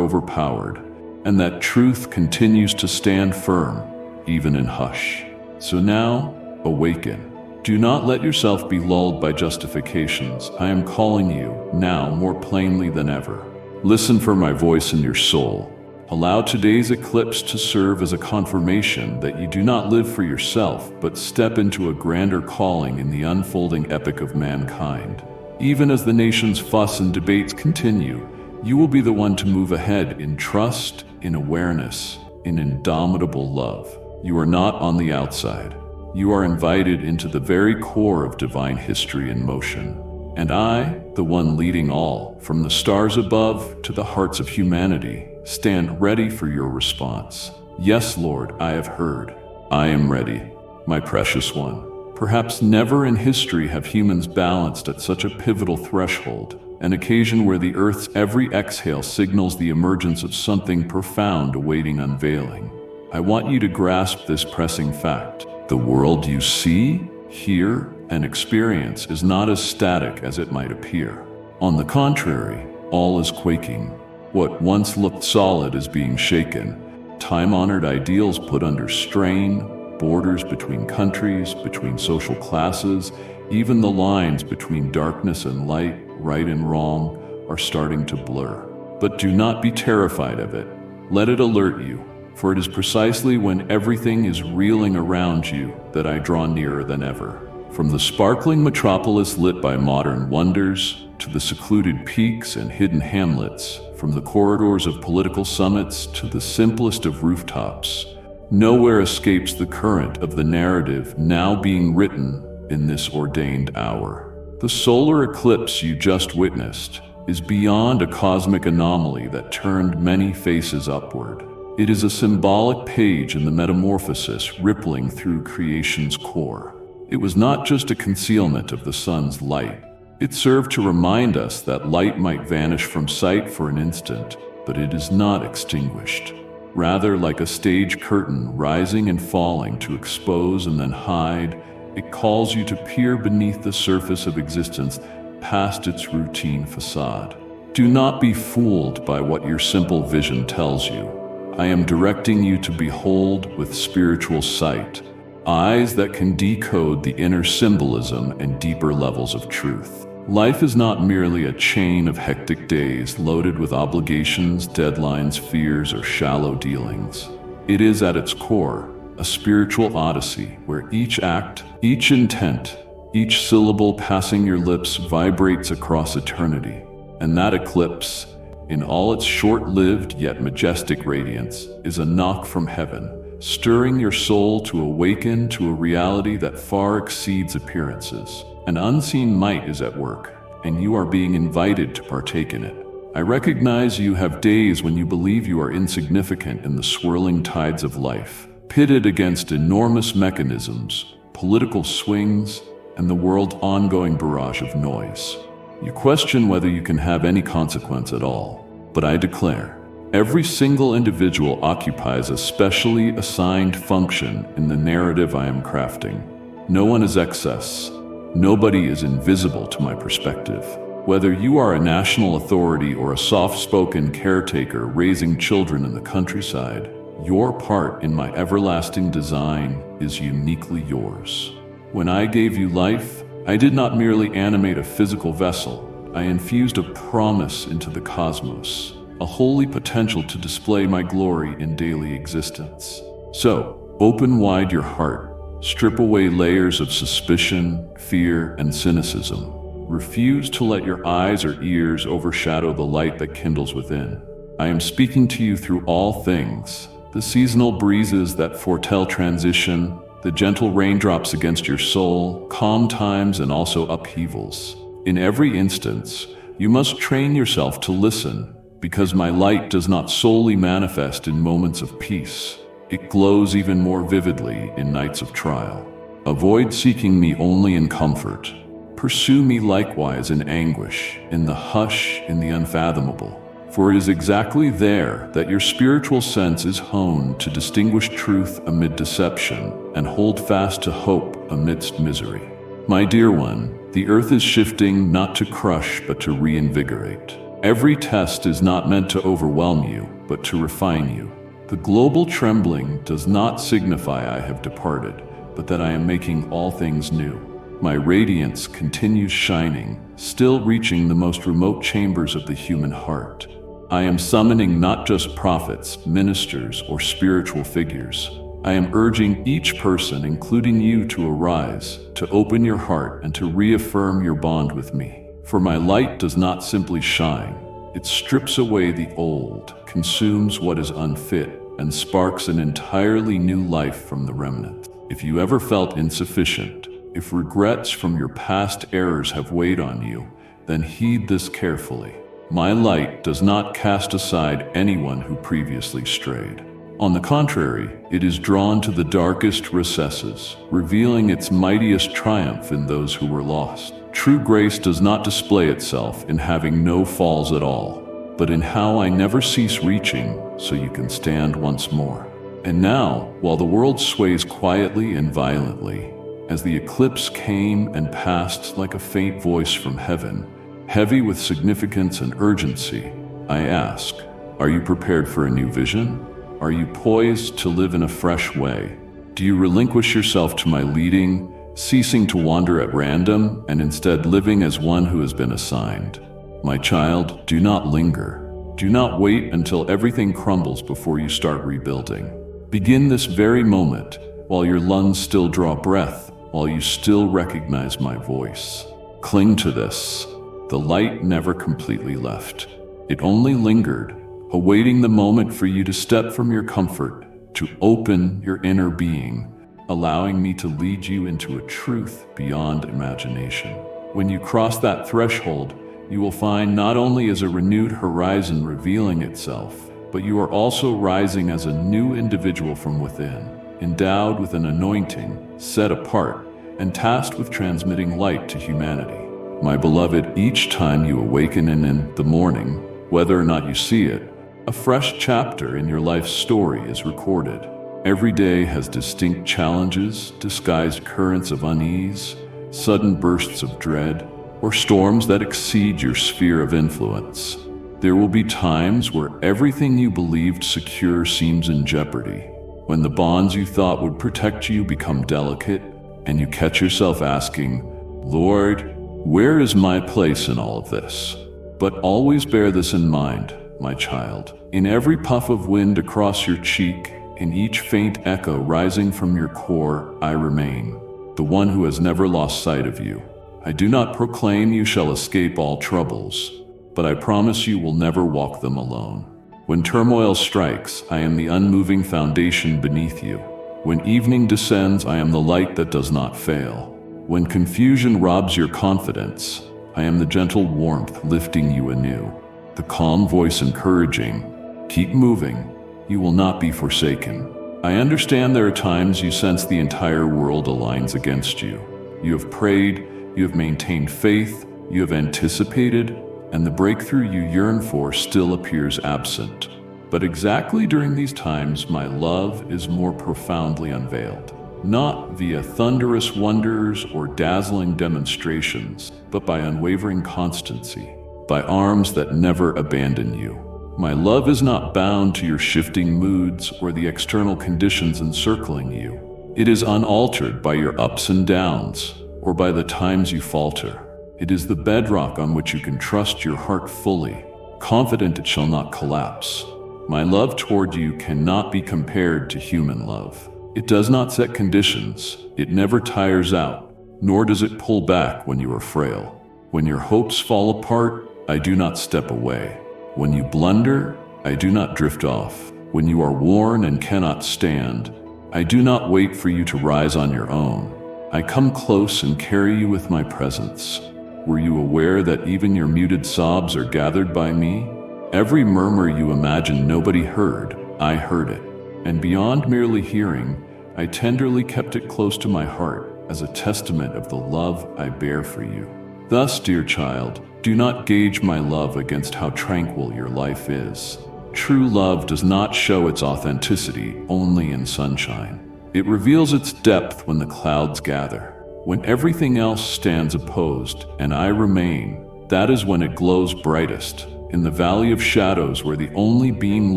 overpowered, and that truth continues to stand firm, even in hush. So now, awaken. Do not let yourself be lulled by justifications. I am calling you now more plainly than ever. Listen for my voice in your soul. Allow today's eclipse to serve as a confirmation that you do not live for yourself, but step into a grander calling in the unfolding epic of mankind. Even as the nation's fuss and debates continue, you will be the one to move ahead in trust, in awareness, in indomitable love. You are not on the outside. You are invited into the very core of divine history in motion. And I, the one leading all, from the stars above to the hearts of humanity, stand ready for your response. Yes, Lord, I have heard. I am ready, my precious one. Perhaps never in history have humans balanced at such a pivotal threshold, an occasion where the Earth's every exhale signals the emergence of something profound awaiting unveiling. I want you to grasp this pressing fact. The world you see, hear, and experience is not as static as it might appear. On the contrary, all is quaking. What once looked solid is being shaken. Time-honored ideals put under strain, borders between countries, between social classes, even the lines between darkness and light, right and wrong, are starting to blur. But do not be terrified of it. Let it alert you, for it is precisely when everything is reeling around you that I draw nearer than ever. From the sparkling metropolis lit by modern wonders, to the secluded peaks and hidden hamlets, from the corridors of political summits to the simplest of rooftops, nowhere escapes the current of the narrative now being written in this ordained hour. The solar eclipse you just witnessed is beyond a cosmic anomaly that turned many faces upward. It is a symbolic page in the metamorphosis rippling through creation's core. It was not just a concealment of the sun's light. It served to remind us that light might vanish from sight for an instant, but it is not extinguished. Rather, like a stage curtain rising and falling to expose and then hide, it calls you to peer beneath the surface of existence, past its routine facade. Do not be fooled by what your simple vision tells you. I am directing you to behold with spiritual sight, eyes that can decode the inner symbolism and deeper levels of truth. Life is not merely a chain of hectic days loaded with obligations, deadlines, fears, or shallow dealings. It is at its core a spiritual odyssey where each act, each intent, each syllable passing your lips vibrates across eternity. And that eclipse, in all its short-lived yet majestic radiance, is a knock from heaven, stirring your soul to awaken to a reality that far exceeds appearances. An unseen might is at work, and you are being invited to partake in it. I recognize you have days when you believe you are insignificant in the swirling tides of life, pitted against enormous mechanisms, political swings, and the world's ongoing barrage of noise. You question whether you can have any consequence at all, but I declare, every single individual occupies a specially assigned function in the narrative I am crafting. No one is excess. Nobody is invisible to my perspective. Whether you are a national authority or a soft-spoken caretaker raising children in the countryside, your part in my everlasting design is uniquely yours. When I gave you life, I did not merely animate a physical vessel. I infused a promise into the cosmos, a holy potential to display my glory in daily existence. So, open wide your heart. Strip away layers of suspicion, fear, and cynicism. Refuse to let your eyes or ears overshadow the light that kindles within. I am speaking to you through all things, the seasonal breezes that foretell transition, the gentle raindrops against your soul, calm times and also upheavals. In every instance, you must train yourself to listen, because my light does not solely manifest in moments of peace. It glows even more vividly in nights of trial. Avoid seeking me only in comfort. Pursue me likewise in anguish, in the hush, in the unfathomable. For it is exactly there that your spiritual sense is honed to distinguish truth amid deception and hold fast to hope amidst misery. My dear one, the earth is shifting not to crush but to reinvigorate. Every test is not meant to overwhelm you, but to refine you. The global trembling does not signify I have departed, but that I am making all things new. My radiance continues shining, still reaching the most remote chambers of the human heart. I am summoning not just prophets, ministers, or spiritual figures. I am urging each person, including you, to arise, to open your heart, and to reaffirm your bond with me. For my light does not simply shine. It strips away the old, consumes what is unfit, and sparks an entirely new life from the remnant. If you ever felt insufficient, if regrets from your past errors have weighed on you, then heed this carefully. My light does not cast aside anyone who previously strayed. On the contrary, it is drawn to the darkest recesses, revealing its mightiest triumph in those who were lost. True grace does not display itself in having no falls at all, but in how I never cease reaching so you can stand once more. And now, while the world sways quietly and violently, as the eclipse came and passed like a faint voice from heaven, heavy with significance and urgency, I ask, are you prepared for a new vision? Are you poised to live in a fresh way? Do you relinquish yourself to my leading, ceasing to wander at random and instead living as one who has been assigned? My child, do not linger. Do not wait until everything crumbles before you start rebuilding. Begin this very moment, while your lungs still draw breath, while you still recognize my voice. Cling to this. The light never completely left. It only lingered, awaiting the moment for you to step from your comfort, to open your inner being, allowing me to lead you into a truth beyond imagination. When you cross that threshold, you will find not only is a renewed horizon revealing itself, but you are also rising as a new individual from within, endowed with an anointing, set apart, and tasked with transmitting light to humanity. My beloved, each time you awaken in the morning, whether or not you see it, a fresh chapter in your life's story is recorded. Every day has distinct challenges, disguised currents of unease, sudden bursts of dread, or storms that exceed your sphere of influence. There will be times where everything you believed secure seems in jeopardy, when the bonds you thought would protect you become delicate, and you catch yourself asking, Lord, where is my place in all of this? But always bear this in mind, my child. In every puff of wind across your cheek, in each faint echo rising from your core, I remain, the one who has never lost sight of you. I do not proclaim you shall escape all troubles, but I promise you will never walk them alone. When turmoil strikes, I am the unmoving foundation beneath you. When evening descends, I am the light that does not fail. When confusion robs your confidence, I am the gentle warmth lifting you anew. The calm voice encouraging, keep moving, you will not be forsaken. I understand there are times you sense the entire world aligns against you. You have prayed, you have maintained faith, you have anticipated, and the breakthrough you yearn for still appears absent. But exactly during these times, my love is more profoundly unveiled. Not via thunderous wonders or dazzling demonstrations, but by unwavering constancy, by arms that never abandon you. My love is not bound to your shifting moods or the external conditions encircling you. It is unaltered by your ups and downs, or by the times you falter. It is the bedrock on which you can trust your heart fully, confident it shall not collapse. My love toward you cannot be compared to human love. It does not set conditions, it never tires out, nor does it pull back when you are frail. When your hopes fall apart, I do not step away. When you blunder, I do not drift off. When you are worn and cannot stand, I do not wait for you to rise on your own. I come close and carry you with my presence. Were you aware that even your muted sobs are gathered by me? Every murmur you imagine nobody heard, I heard it. And beyond merely hearing, I tenderly kept it close to my heart as a testament of the love I bear for you. Thus, dear child, do not gauge my love against how tranquil your life is. True love does not show its authenticity only in sunshine. It reveals its depth when the clouds gather. When everything else stands opposed and I remain, that is when it glows brightest. In the valley of shadows where the only beam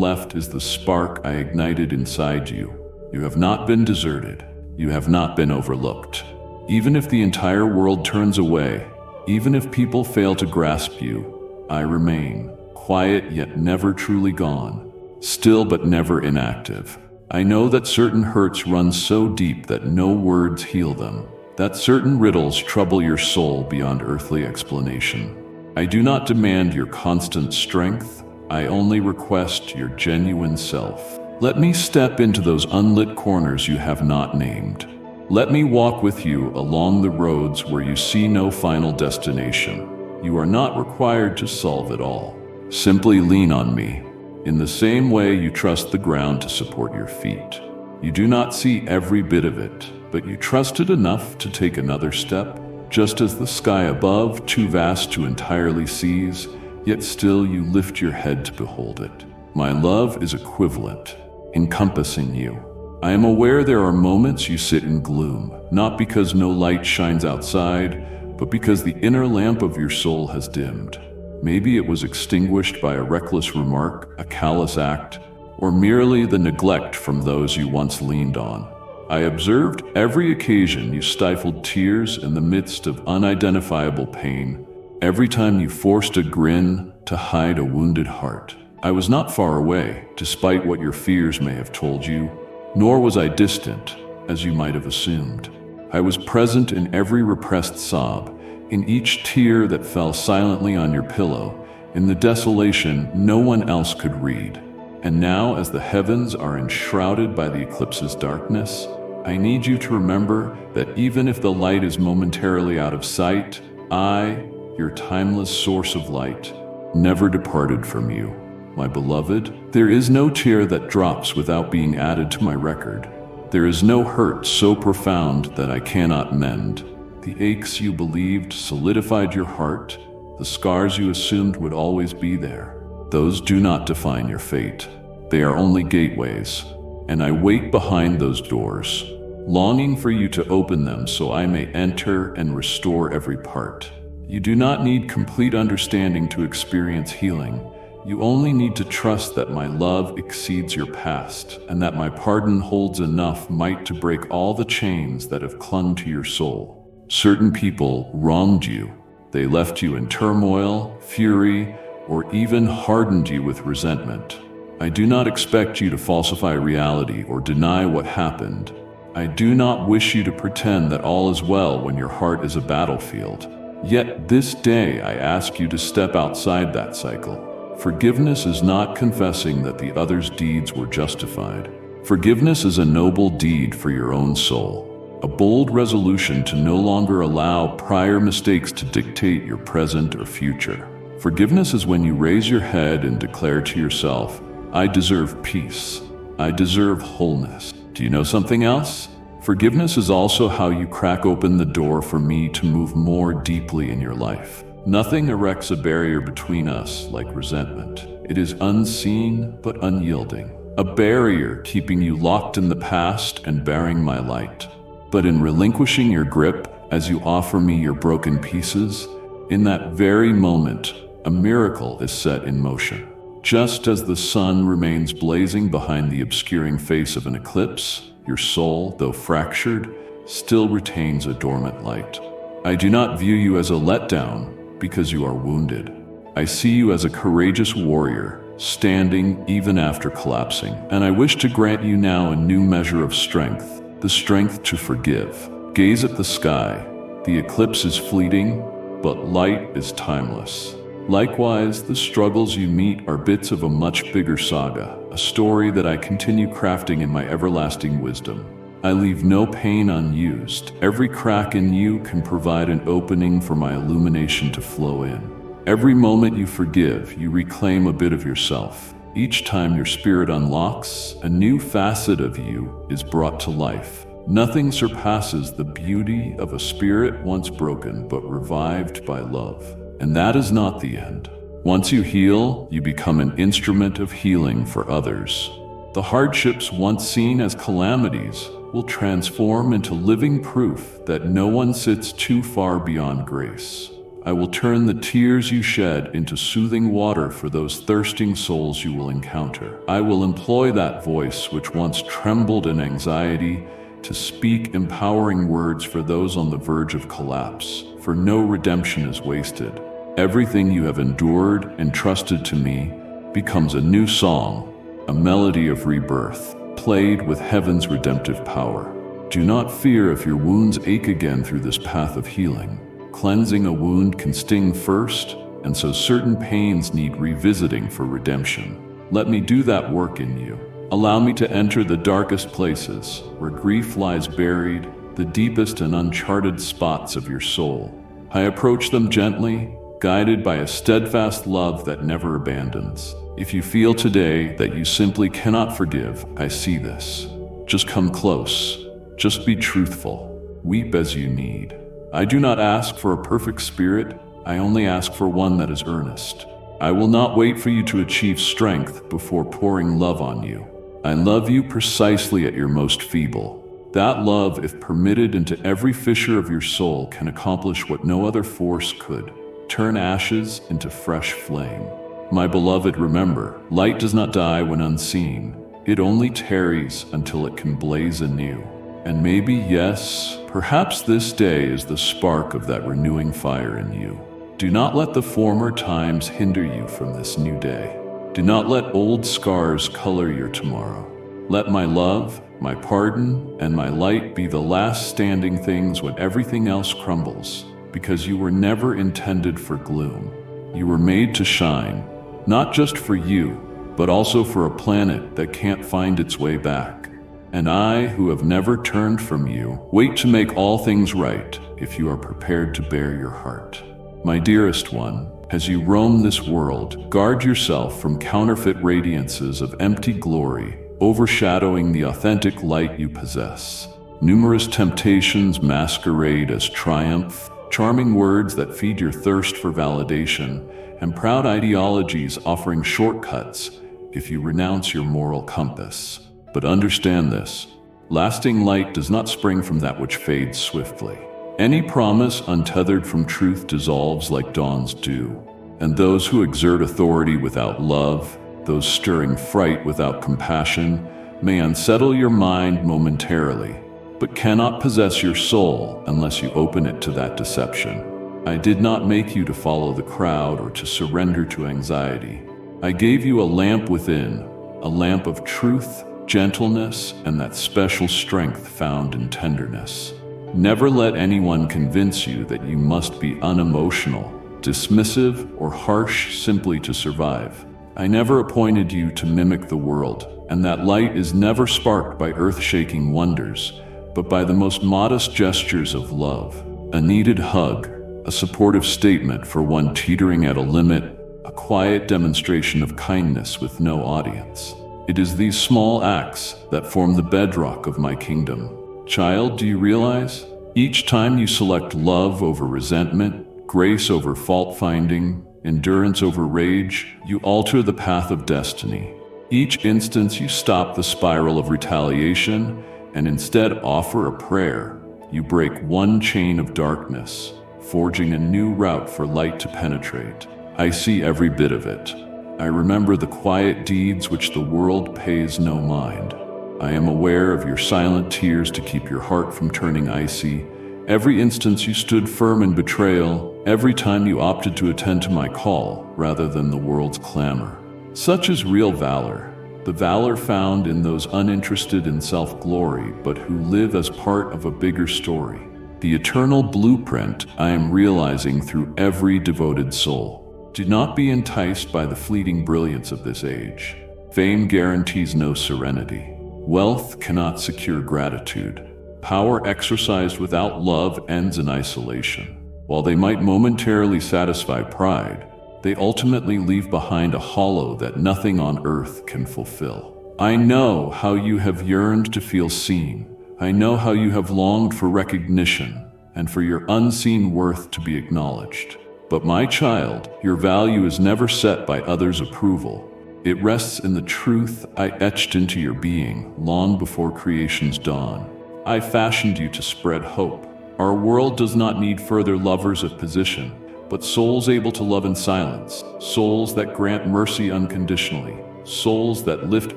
left is the spark I ignited inside you. You have not been deserted. You have not been overlooked. Even if the entire world turns away, even if people fail to grasp you, I remain, quiet yet never truly gone, still but never inactive. I know that certain hurts run so deep that no words heal them, that certain riddles trouble your soul beyond earthly explanation. I do not demand your constant strength, I only request your genuine self. Let me step into those unlit corners you have not named. Let me walk with you along the roads where you see no final destination. You are not required to solve it all. Simply lean on me, in the same way you trust the ground to support your feet. You do not see every bit of it, but you trust it enough to take another step, just as the sky above, too vast to entirely seize, yet still you lift your head to behold it. My love is equivalent, encompassing you. I am aware there are moments you sit in gloom, not because no light shines outside, but because the inner lamp of your soul has dimmed. Maybe it was extinguished by a reckless remark, a callous act, or merely the neglect from those you once leaned on. I observed every occasion you stifled tears in the midst of unidentifiable pain, every time you forced a grin to hide a wounded heart. I was not far away, despite what your fears may have told you, nor was I distant, as you might have assumed. I was present in every repressed sob, in each tear that fell silently on your pillow, in the desolation no one else could read. And now, as the heavens are enshrouded by the eclipse's darkness, I need you to remember that even if the light is momentarily out of sight, I, your timeless source of light, never departed from you. My beloved, there is no tear that drops without being added to my record. There is no hurt so profound that I cannot mend. The aches you believed solidified your heart. The scars you assumed would always be there. Those do not define your fate. They are only gateways, and I wait behind those doors, longing for you to open them so I may enter and restore every part. You do not need complete understanding to experience healing. You only need to trust that my love exceeds your past, and that my pardon holds enough might to break all the chains that have clung to your soul. Certain people wronged you. They left you in turmoil, fury, or even hardened you with resentment. I do not expect you to falsify reality or deny what happened. I do not wish you to pretend that all is well when your heart is a battlefield. Yet this day I ask you to step outside that cycle. Forgiveness is not confessing that the other's deeds were justified. Forgiveness is a noble deed for your own soul, a bold resolution to no longer allow prior mistakes to dictate your present or future. Forgiveness is when you raise your head and declare to yourself, I deserve peace. I deserve wholeness. Do you know something else? Forgiveness is also how you crack open the door for me to move more deeply in your life. Nothing erects a barrier between us like resentment. It is unseen but unyielding. A barrier keeping you locked in the past and bearing my light. But in relinquishing your grip as you offer me your broken pieces, in that very moment, a miracle is set in motion. Just as the sun remains blazing behind the obscuring face of an eclipse, your soul, though fractured, still retains a dormant light. I do not view you as a letdown because you are wounded. I see you as a courageous warrior, standing even after collapsing. And I wish to grant you now a new measure of strength, the strength to forgive. Gaze at the sky. The eclipse is fleeting, but light is timeless. Likewise, the struggles you meet are bits of a much bigger saga, a story that I continue crafting in my everlasting wisdom. I leave no pain unused. Every crack in you can provide an opening for my illumination to flow in. Every moment you forgive, you reclaim a bit of yourself. Each time your spirit unlocks, a new facet of you is brought to life. Nothing surpasses the beauty of a spirit once broken but revived by love. And that is not the end. Once you heal, you become an instrument of healing for others. The hardships once seen as calamities will transform into living proof that no one sits too far beyond grace. I will turn the tears you shed into soothing water for those thirsting souls you will encounter. I will employ that voice which once trembled in anxiety to speak empowering words for those on the verge of collapse, for no redemption is wasted. Everything you have endured and trusted to me becomes a new song, a melody of rebirth, played with heaven's redemptive power. Do not fear if your wounds ache again through this path of healing. Cleansing a wound can sting first, and so certain pains need revisiting for redemption. Let me do that work in you. Allow me to enter the darkest places, where grief lies buried, the deepest and uncharted spots of your soul. I approach them gently, guided by a steadfast love that never abandons. If you feel today that you simply cannot forgive, I see this. Just come close. Just be truthful. Weep as you need. I do not ask for a perfect spirit. I only ask for one that is earnest. I will not wait for you to achieve strength before pouring love on you. I love you precisely at your most feeble. That love, if permitted into every fissure of your soul, can accomplish what no other force could. Turn ashes into fresh flame. My beloved, remember, light does not die when unseen. It only tarries until it can blaze anew. And maybe, yes, perhaps this day is the spark of that renewing fire in you. Do not let the former times hinder you from this new day. Do not let old scars color your tomorrow. Let my love, my pardon, and my light be the last standing things when everything else crumbles, because you were never intended for gloom. You were made to shine, not just for you, but also for a planet that can't find its way back. And I, who have never turned from you, wait to make all things right if you are prepared to bare your heart. My dearest one, as you roam this world, guard yourself from counterfeit radiances of empty glory, overshadowing the authentic light you possess. Numerous temptations masquerade as triumph, charming words that feed your thirst for validation, and proud ideologies offering shortcuts if you renounce your moral compass. But understand this, lasting light does not spring from that which fades swiftly. Any promise untethered from truth dissolves like dawn's dew, and those who exert authority without love, those stirring fright without compassion, may unsettle your mind momentarily, but cannot possess your soul unless you open it to that deception. I did not make you to follow the crowd or to surrender to anxiety. I gave you a lamp within, a lamp of truth, gentleness, and that special strength found in tenderness. Never let anyone convince you that you must be unemotional, dismissive, or harsh simply to survive. I never appointed you to mimic the world, and that light is never sparked by earth-shaking wonders, but by the most modest gestures of love. A needed hug, a supportive statement for one teetering at a limit, a quiet demonstration of kindness with no audience. It is these small acts that form the bedrock of my kingdom. Child, do you realize? Each time you select love over resentment, grace over fault-finding, endurance over rage, you alter the path of destiny. Each instance you stop the spiral of retaliation and instead offer a prayer. You break one chain of darkness, forging a new route for light to penetrate. I see every bit of it. I remember the quiet deeds which the world pays no mind. I am aware of your silent tears to keep your heart from turning icy, every instance you stood firm in betrayal, every time you opted to attend to my call rather than the world's clamor. Such is real valor, the valor found in those uninterested in self-glory but who live as part of a bigger story. The eternal blueprint I am realizing through every devoted soul. Do not be enticed by the fleeting brilliance of this age. Fame guarantees no serenity. Wealth cannot secure gratitude. Power exercised without love ends in isolation. While they might momentarily satisfy pride, they ultimately leave behind a hollow that nothing on earth can fulfill. I know how you have yearned to feel seen. I know how you have longed for recognition and for your unseen worth to be acknowledged. But my child, your value is never set by others' approval. It rests in the truth I etched into your being long before creation's dawn. I fashioned you to spread hope. Our world does not need further lovers of position, but souls able to love in silence, souls that grant mercy unconditionally, souls that lift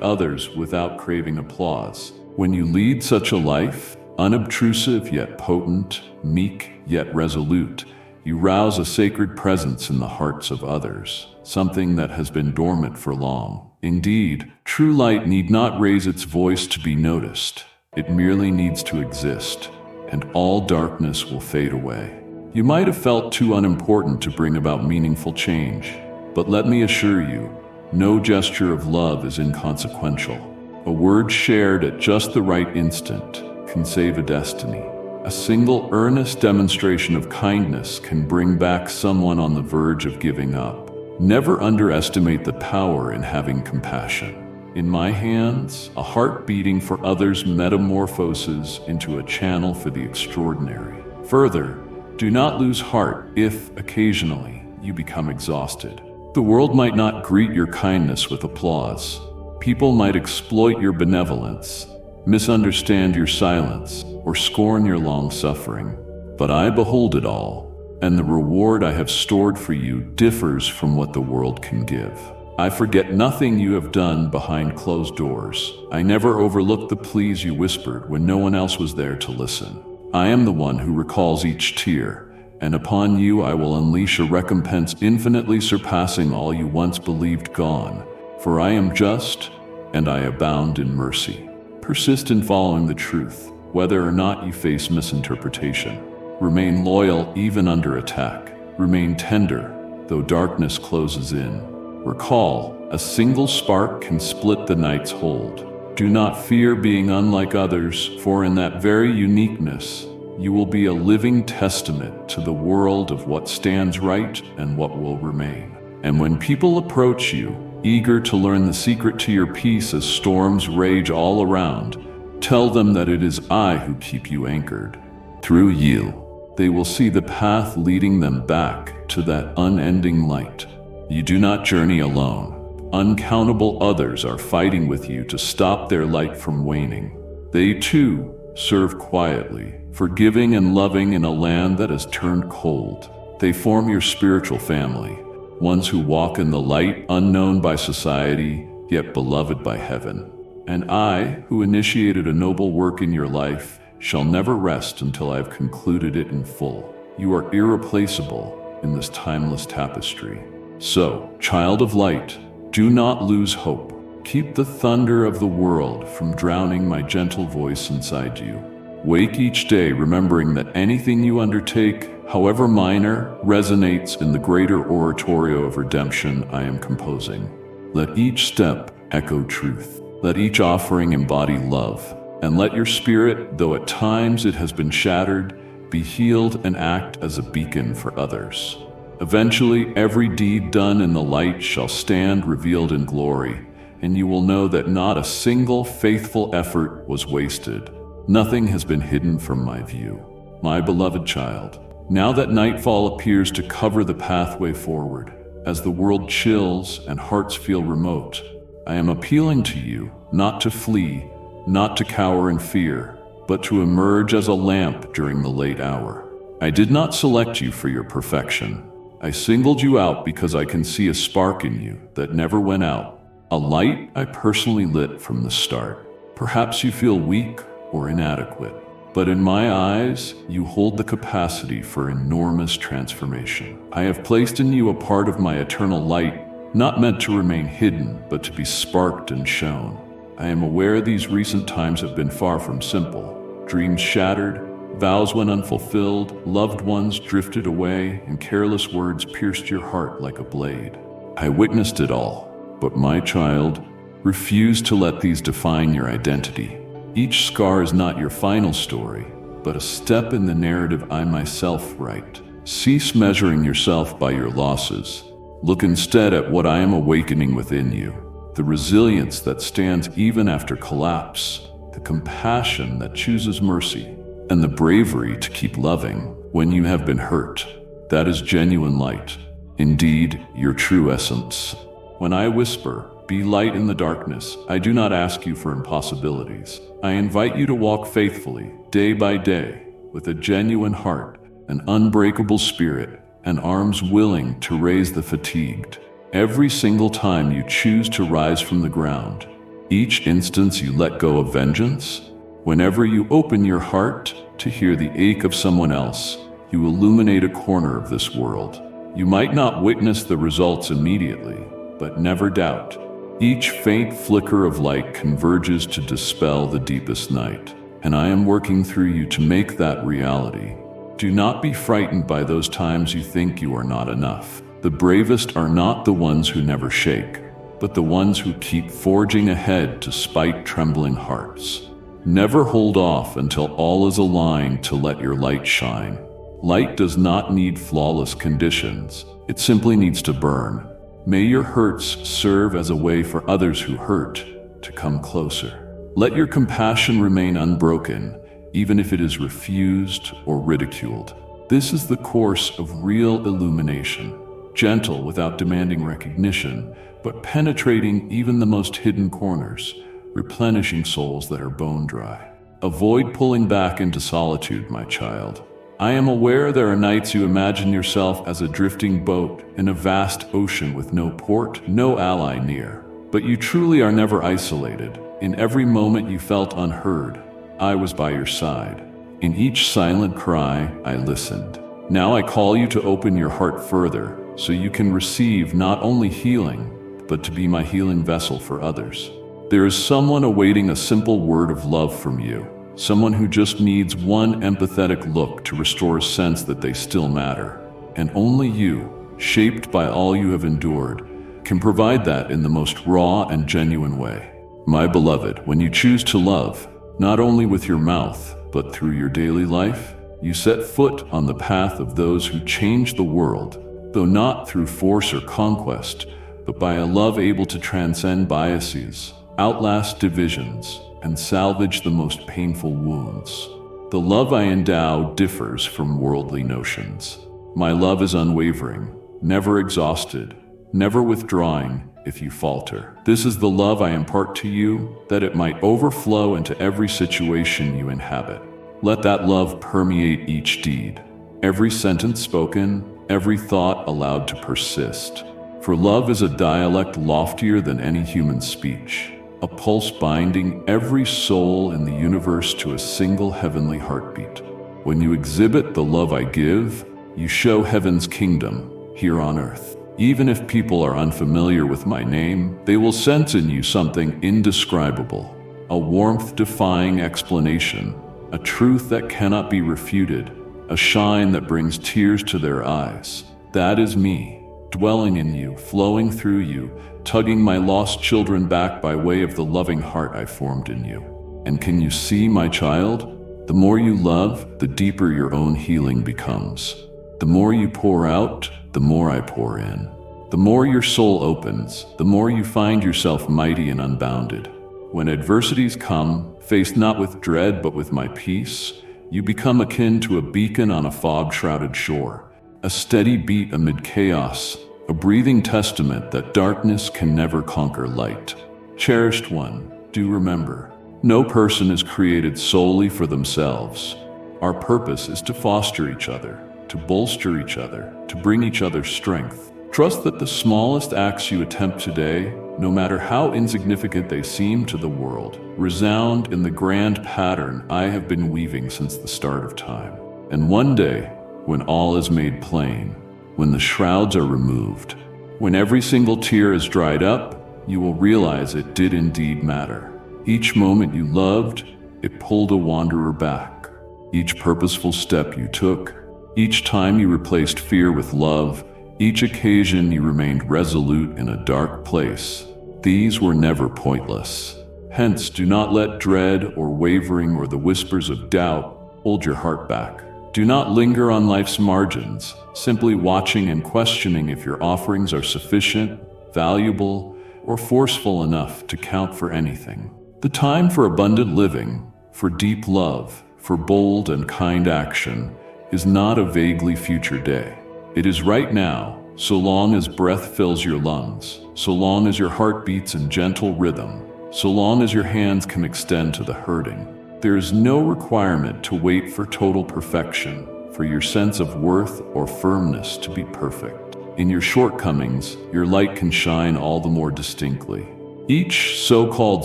others without craving applause. When you lead such a life, unobtrusive yet potent, meek yet resolute, you rouse a sacred presence in the hearts of others, something that has been dormant for long. Indeed, true light need not raise its voice to be noticed. It merely needs to exist, and all darkness will fade away. You might have felt too unimportant to bring about meaningful change, but let me assure you, no gesture of love is inconsequential. A word shared at just the right instant can save a destiny. A single earnest demonstration of kindness can bring back someone on the verge of giving up. Never underestimate the power in having compassion. In my hands, a heart beating for others metamorphoses into a channel for the extraordinary. Further, do not lose heart if, occasionally, you become exhausted. The world might not greet your kindness with applause. People might exploit your benevolence, misunderstand your silence, or scorn your long suffering. But I behold it all, and the reward I have stored for you differs from what the world can give. I forget nothing you have done behind closed doors. I never overlook the pleas you whispered when no one else was there to listen. I am the one who recalls each tear, and upon you I will unleash a recompense infinitely surpassing all you once believed gone. For I am just, and I abound in mercy. Persist in following the truth, whether or not you face misinterpretation. Remain loyal even under attack. Remain tender, though darkness closes in. Recall, a single spark can split the night's hold. Do not fear being unlike others, for in that very uniqueness, you will be a living testament to the world of what stands right and what will remain. And when people approach you, eager to learn the secret to your peace as storms rage all around, tell them that it is I who keep you anchored. Through you, they will see the path leading them back to that unending light. You do not journey alone. Uncountable others are fighting with you to stop their light from waning. They too serve quietly, forgiving and loving in a land that has turned cold. They form your spiritual family, ones who walk in the light unknown by society, yet beloved by heaven. And I, who initiated a noble work in your life, shall never rest until I have concluded it in full. You are irreplaceable in this timeless tapestry. So, child of light, do not lose hope. Keep the thunder of the world from drowning my gentle voice inside you. Wake each day remembering that anything you undertake, however minor, resonates in the greater oratorio of redemption I am composing. Let each step echo truth. Let each offering embody love. And let your spirit, though at times it has been shattered, be healed and act as a beacon for others. Eventually, every deed done in the light shall stand revealed in glory, and you will know that not a single faithful effort was wasted. Nothing has been hidden from my view. My beloved child, now that nightfall appears to cover the pathway forward, as the world chills and hearts feel remote, I am appealing to you not to flee, not to cower in fear, but to emerge as a lamp during the late hour. I did not select you for your perfection. I singled you out because I can see a spark in you that never went out, a light I personally lit from the start. Perhaps you feel weak or inadequate, but in my eyes, you hold the capacity for enormous transformation. I have placed in you a part of my eternal light, not meant to remain hidden, but to be sparked and shown. I am aware these recent times have been far from simple. Dreams shattered, vows went unfulfilled, loved ones drifted away, and careless words pierced your heart like a blade. I witnessed it all, but my child, refuse to let these define your identity. Each scar is not your final story, but a step in the narrative I myself write. Cease measuring yourself by your losses. Look instead at what I am awakening within you. The resilience that stands even after collapse, the compassion that chooses mercy, and the bravery to keep loving when you have been hurt. That is genuine light. Indeed, your true essence. When I whisper, "Be light in the darkness," I do not ask you for impossibilities. I invite you to walk faithfully, day by day, with a genuine heart, an unbreakable spirit, and arms willing to raise the fatigued. Every single time you choose to rise from the ground, each instance you let go of vengeance, Whenever you open your heart to hear the ache of someone else, you illuminate a corner of this world. You might not witness the results immediately, but never doubt. Each faint flicker of light converges to dispel the deepest night, and I am working through you to make that reality. Do not be frightened by those times you think you are not enough. The bravest are not the ones who never shake, but the ones who keep forging ahead despite trembling hearts. Never hold off until all is aligned to let your light shine. Light does not need flawless conditions. It simply needs to burn. May your hurts serve as a way for others who hurt to come closer. Let your compassion remain unbroken, even if it is refused or ridiculed. This is the course of real illumination. Gentle without demanding recognition, but penetrating even the most hidden corners, replenishing souls that are bone dry. Avoid pulling back into solitude, my child. I am aware there are nights you imagine yourself as a drifting boat in a vast ocean with no port, no ally near. But you truly are never isolated. In every moment you felt unheard, I was by your side. In each silent cry, I listened. Now I call you to open your heart further, so you can receive not only healing, but to be my healing vessel for others. There is someone awaiting a simple word of love from you. Someone who just needs one empathetic look to restore a sense that they still matter. And only you, shaped by all you have endured, can provide that in the most raw and genuine way. My beloved, when you choose to love, not only with your mouth, but through your daily life, you set foot on the path of those who change the world, though not through force or conquest, but by a love able to transcend biases, outlast divisions, and salvage the most painful wounds. The love I endow differs from worldly notions. My love is unwavering, never exhausted, never withdrawing if you falter. This is the love I impart to you, that it might overflow into every situation you inhabit. Let that love permeate each deed, every sentence spoken, every thought allowed to persist. For love is a dialect loftier than any human speech, a pulse binding every soul in the universe to a single heavenly heartbeat. When you exhibit the love I give, you show heaven's kingdom here on earth. Even if people are unfamiliar with my name, they will sense in you something indescribable, a warmth-defying explanation, a truth that cannot be refuted, a shine that brings tears to their eyes. That is me, dwelling in you, flowing through you, tugging my lost children back by way of the loving heart I formed in you. And can you see, my child? The more you love, the deeper your own healing becomes. The more you pour out, the more I pour in. The more your soul opens, the more you find yourself mighty and unbounded. When adversities come, faced not with dread but with my peace, you become akin to a beacon on a fog-shrouded shore, a steady beat amid chaos, a breathing testament that darkness can never conquer light. Cherished one, do remember, no person is created solely for themselves. Our purpose is to foster each other, to bolster each other, to bring each other strength. Trust that the smallest acts you attempt today, no matter how insignificant they seem to the world, resound in the grand pattern I have been weaving since the start of time. And one day, when all is made plain, when the shrouds are removed, when every single tear is dried up, you will realize it did indeed matter. Each moment you loved, it pulled a wanderer back. Each purposeful step you took, each time you replaced fear with love, each occasion you remained resolute in a dark place, these were never pointless. Hence, do not let dread or wavering or the whispers of doubt hold your heart back. Do not linger on life's margins, simply watching and questioning if your offerings are sufficient, valuable, or forceful enough to count for anything. The time for abundant living, for deep love, for bold and kind action, is not a vaguely future day. It is right now, so long as breath fills your lungs, so long as your heart beats in gentle rhythm, so long as your hands can extend to the hurting. There is no requirement to wait for total perfection, for your sense of worth or firmness to be perfect. In your shortcomings, your light can shine all the more distinctly. Each so-called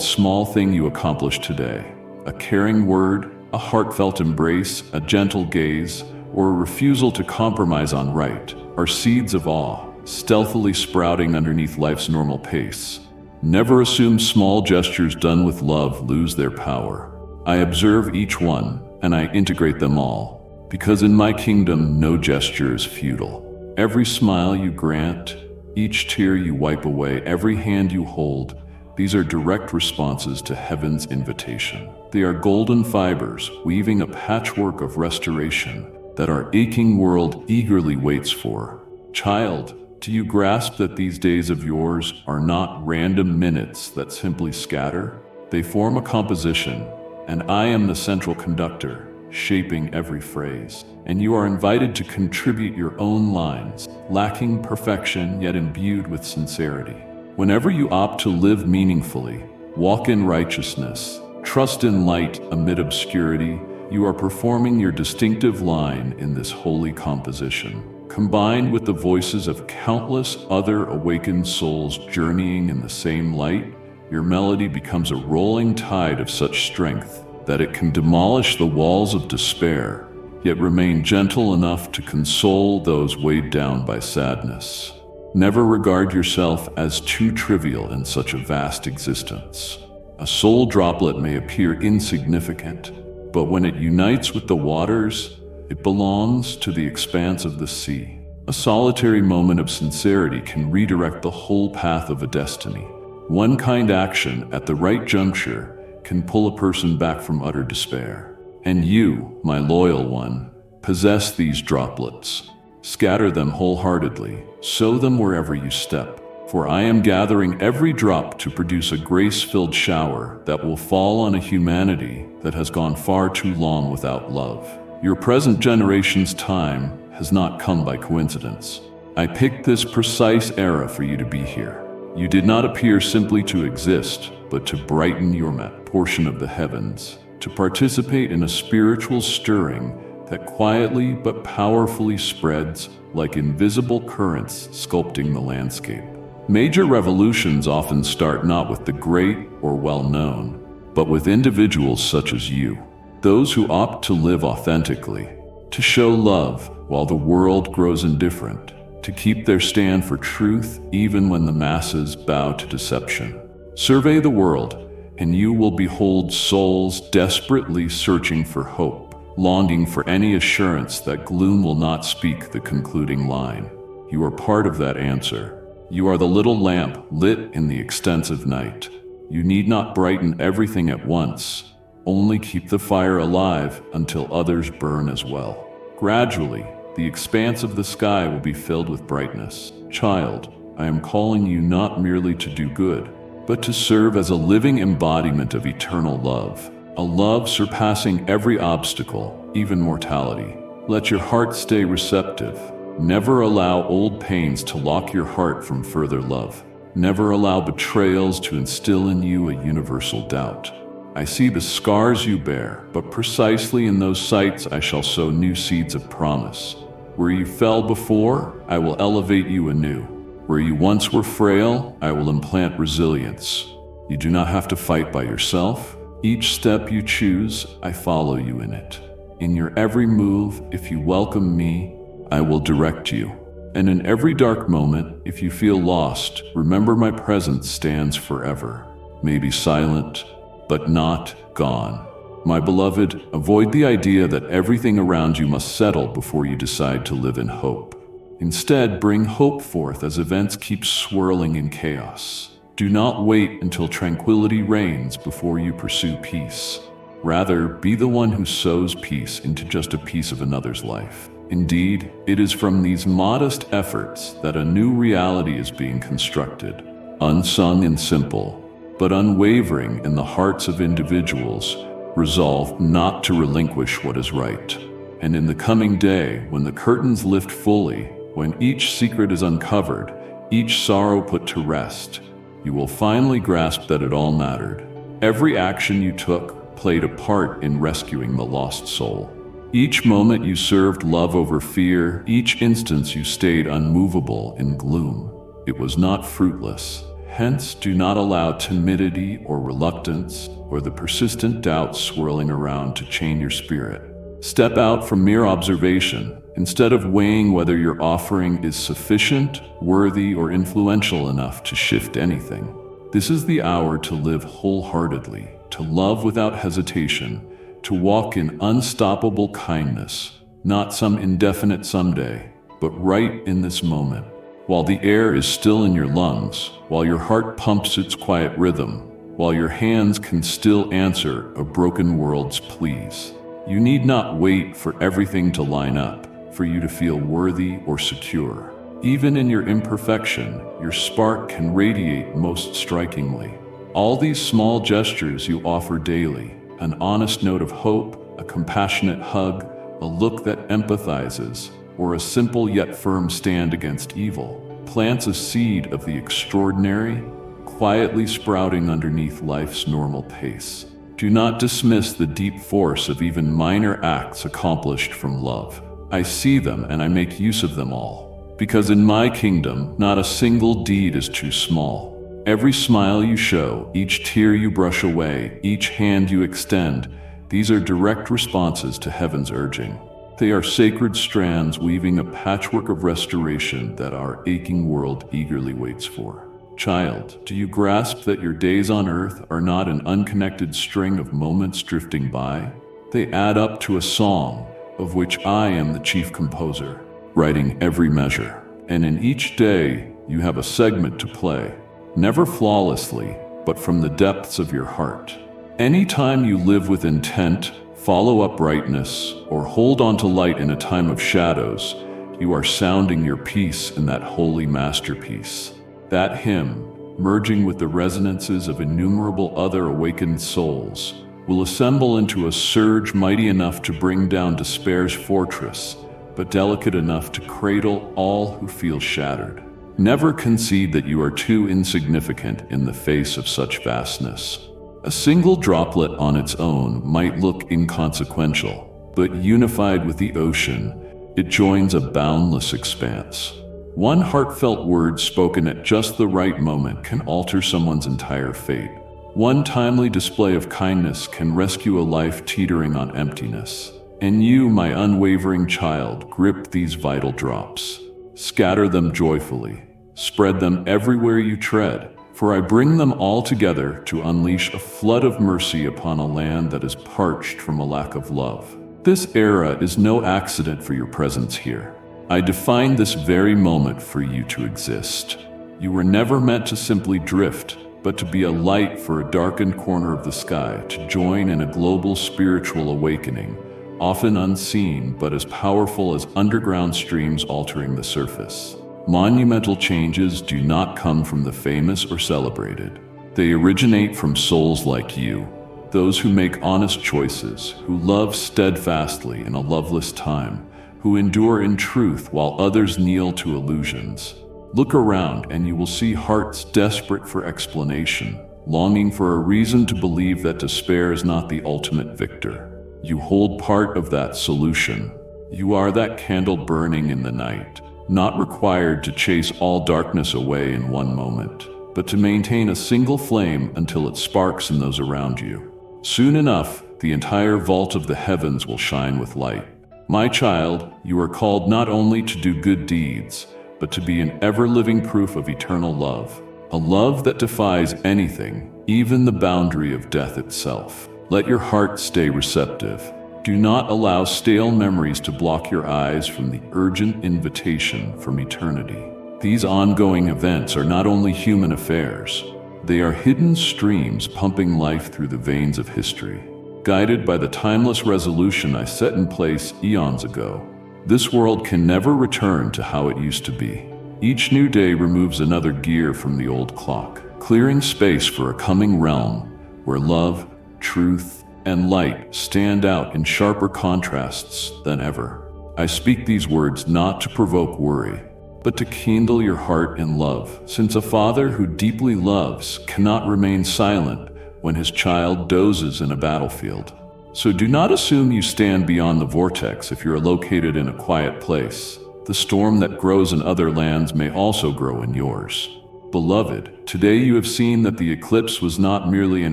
small thing you accomplish today, A caring word, a heartfelt embrace, a gentle gaze, or a refusal to compromise on right are seeds of awe, stealthily sprouting underneath life's normal pace. Never assume small gestures done with love lose their power. I observe each one, and I integrate them all, because in my kingdom no gesture is futile. Every smile you grant, each tear you wipe away, every hand you hold, these are direct responses to heaven's invitation. They are golden fibers weaving a patchwork of restoration that our aching world eagerly waits for. Child, do you grasp that these days of yours are not random minutes that simply scatter? They form a composition, and I am the central conductor, shaping every phrase. And you are invited to contribute your own lines, lacking perfection yet imbued with sincerity. Whenever you opt to live meaningfully, walk in righteousness, trust in light amid obscurity, you are performing your distinctive line in this holy composition. Combined with the voices of countless other awakened souls journeying in the same light, your melody becomes a rolling tide of such strength that it can demolish the walls of despair, yet remain gentle enough to console those weighed down by sadness. Never regard yourself as too trivial in such a vast existence. A soul droplet may appear insignificant, but when it unites with the waters, it belongs to the expanse of the sea. A solitary moment of sincerity can redirect the whole path of a destiny. One kind action at the right juncture can pull a person back from utter despair. And you, my loyal one, possess these droplets. Scatter them wholeheartedly, sow them wherever you step, for I am gathering every drop to produce a grace-filled shower that will fall on a humanity that has gone far too long without love. Your present generation's time has not come by coincidence. I picked this precise era for you to be here. You did not appear simply to exist, but to brighten your portion of the heavens, to participate in a spiritual stirring that quietly but powerfully spreads like invisible currents sculpting the landscape. Major revolutions often start not with the great or well-known, but with individuals such as you, those who opt to live authentically, to show love while the world grows indifferent, to keep their stand for truth even when the masses bow to deception. Survey the world, and you will behold souls desperately searching for hope, longing for any assurance that gloom will not speak the concluding line. You are part of that answer. You are the little lamp lit in the extensive night. You need not brighten everything at once. Only keep the fire alive until others burn as well. Gradually, the expanse of the sky will be filled with brightness. Child, I am calling you not merely to do good, but to serve as a living embodiment of eternal love. A love surpassing every obstacle, even mortality. Let your heart stay receptive. Never allow old pains to lock your heart from further love. Never allow betrayals to instill in you a universal doubt. I see the scars you bear, but precisely in those sites I shall sow new seeds of promise. Where you fell before, I will elevate you anew. Where you once were frail, I will implant resilience. You do not have to fight by yourself. Each step you choose, I follow you in it. In your every move, if you welcome me, I will direct you. And in every dark moment, if you feel lost, remember my presence stands forever. Maybe silent, but not gone. My beloved, avoid the idea that everything around you must settle before you decide to live in hope. Instead, bring hope forth as events keep swirling in chaos. Do not wait until tranquility reigns before you pursue peace. Rather, be the one who sows peace into just a piece of another's life. Indeed, it is from these modest efforts that a new reality is being constructed, unsung and simple, but unwavering in the hearts of individuals resolved not to relinquish what is right. And in the coming day, when the curtains lift fully, when each secret is uncovered, each sorrow put to rest, you will finally grasp that it all mattered. Every action you took played a part in rescuing the lost soul. Each moment you served love over fear, each instance you stayed unmovable in gloom. It was not fruitless, Hence, do not allow timidity or reluctance or the persistent doubts swirling around to chain your spirit. Step out from mere observation, instead of weighing whether your offering is sufficient, worthy, or influential enough to shift anything. This is the hour to live wholeheartedly, to love without hesitation, to walk in unstoppable kindness, not some indefinite someday, but right in this moment. While the air is still in your lungs, while your heart pumps its quiet rhythm, while your hands can still answer a broken world's pleas. You need not wait for everything to line up, for you to feel worthy or secure. Even in your imperfection, your spark can radiate most strikingly. All these small gestures you offer daily, an honest note of hope, a compassionate hug, a look that empathizes, or a simple yet firm stand against evil, plants a seed of the extraordinary, quietly sprouting underneath life's normal pace. Do not dismiss the deep force of even minor acts accomplished from love. I see them and I make use of them all. Because in my kingdom, not a single deed is too small. Every smile you show, each tear you brush away, each hand you extend, these are direct responses to heaven's urging. They are sacred strands weaving a patchwork of restoration that our aching world eagerly waits for. Child, do you grasp that your days on earth are not an unconnected string of moments drifting by? They add up to a song, of which I am the chief composer, writing every measure. And in each day, you have a segment to play, never flawlessly, but from the depths of your heart. Anytime you live with intent, follow uprightness, or hold on to light in a time of shadows, you are sounding your piece in that holy masterpiece. That hymn, merging with the resonances of innumerable other awakened souls, will assemble into a surge mighty enough to bring down despair's fortress, but delicate enough to cradle all who feel shattered. Never concede that you are too insignificant in the face of such vastness. A single droplet on its own might look inconsequential, but unified with the ocean, it joins a boundless expanse. One heartfelt word spoken at just the right moment can alter someone's entire fate. One timely display of kindness can rescue a life teetering on emptiness. And you, my unwavering child, grip these vital drops. Scatter them joyfully. Spread them everywhere you tread, for I bring them all together to unleash a flood of mercy upon a land that is parched from a lack of love. This era is no accident for your presence here. I define this very moment for you to exist. You were never meant to simply drift, but to be a light for a darkened corner of the sky, to join in a global spiritual awakening, often unseen but as powerful as underground streams altering the surface. Monumental changes do not come from the famous or celebrated. They originate from souls like you, those who make honest choices, who love steadfastly in a loveless time, who endure in truth while others kneel to illusions. Look around and you will see hearts desperate for explanation, longing for a reason to believe that despair is not the ultimate victor. You hold part of that solution. You are that candle burning in the night, not required to chase all darkness away in one moment, but to maintain a single flame until it sparks in those around you. Soon enough, the entire vault of the heavens will shine with light. My child, you are called not only to do good deeds, but to be an ever-living proof of eternal love, a love that defies anything, even the boundary of death itself. Let your heart stay receptive. Do not allow stale memories to block your eyes from the urgent invitation from eternity. These ongoing events are not only human affairs, they are hidden streams pumping life through the veins of history. Guided by the timeless resolution I set in place eons ago, this world can never return to how it used to be. Each new day removes another gear from the old clock, clearing space for a coming realm where love, truth, and light stand out in sharper contrasts than ever. I speak these words not to provoke worry, but to kindle your heart in love, since a father who deeply loves cannot remain silent when his child dozes in a battlefield. So do not assume you stand beyond the vortex if you're located in a quiet place. The storm that grows in other lands may also grow in yours. Beloved, today you have seen that the eclipse was not merely an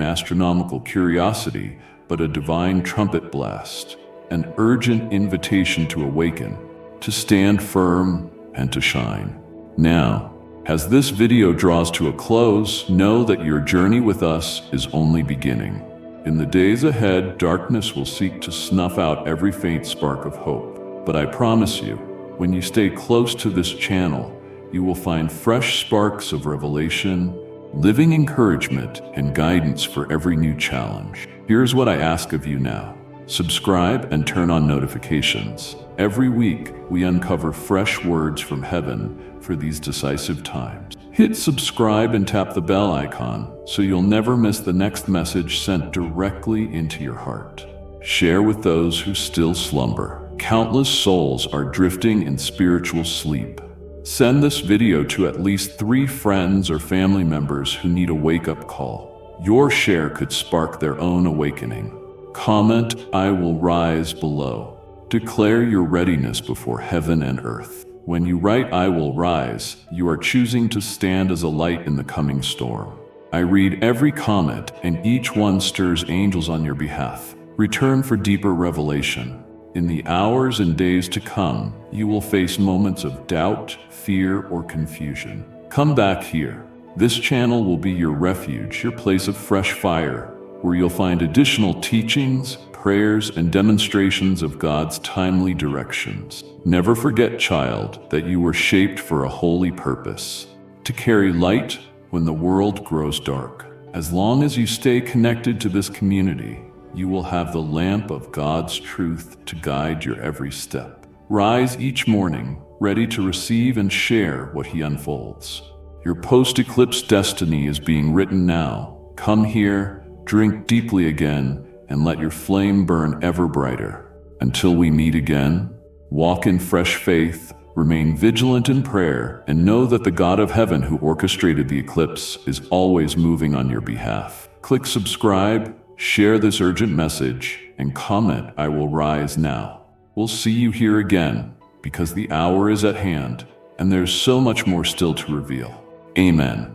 astronomical curiosity, but a divine trumpet blast, an urgent invitation to awaken, to stand firm, and to shine. Now, as this video draws to a close, know that your journey with us is only beginning. In the days ahead, darkness will seek to snuff out every faint spark of hope. But I promise you, when you stay close to this channel, you will find fresh sparks of revelation, living encouragement, and guidance for every new challenge. Here's what I ask of you now. Subscribe and turn on notifications. Every week, we uncover fresh words from heaven for these decisive times. Hit subscribe and tap the bell icon so you'll never miss the next message sent directly into your heart. Share with those who still slumber. Countless souls are drifting in spiritual sleep. Send this video to at least 3 friends or family members who need a wake-up call. Your share could spark their own awakening. Comment, "I will rise" below. Declare your readiness before heaven and earth. When you write "I will rise," you are choosing to stand as a light in the coming storm. I read every comment, and each one stirs angels on your behalf. Return for deeper revelation. In the hours and days to come, you will face moments of doubt, fear, or confusion. Come back here. This channel will be your refuge, your place of fresh fire, where you'll find additional teachings, prayers, and demonstrations of God's timely directions. Never forget, child, that you were shaped for a holy purpose, to carry light when the world grows dark. As long as you stay connected to this community, you will have the lamp of God's truth to guide your every step. Rise each morning, ready to receive and share what He unfolds. Your post-eclipse destiny is being written now. Come here, drink deeply again, and let your flame burn ever brighter. Until we meet again, walk in fresh faith, remain vigilant in prayer, and know that the God of heaven who orchestrated the eclipse is always moving on your behalf. Click subscribe, share this urgent message, and comment, "I will rise" now. We'll see you here again, because the hour is at hand, and there's so much more still to reveal. Amen.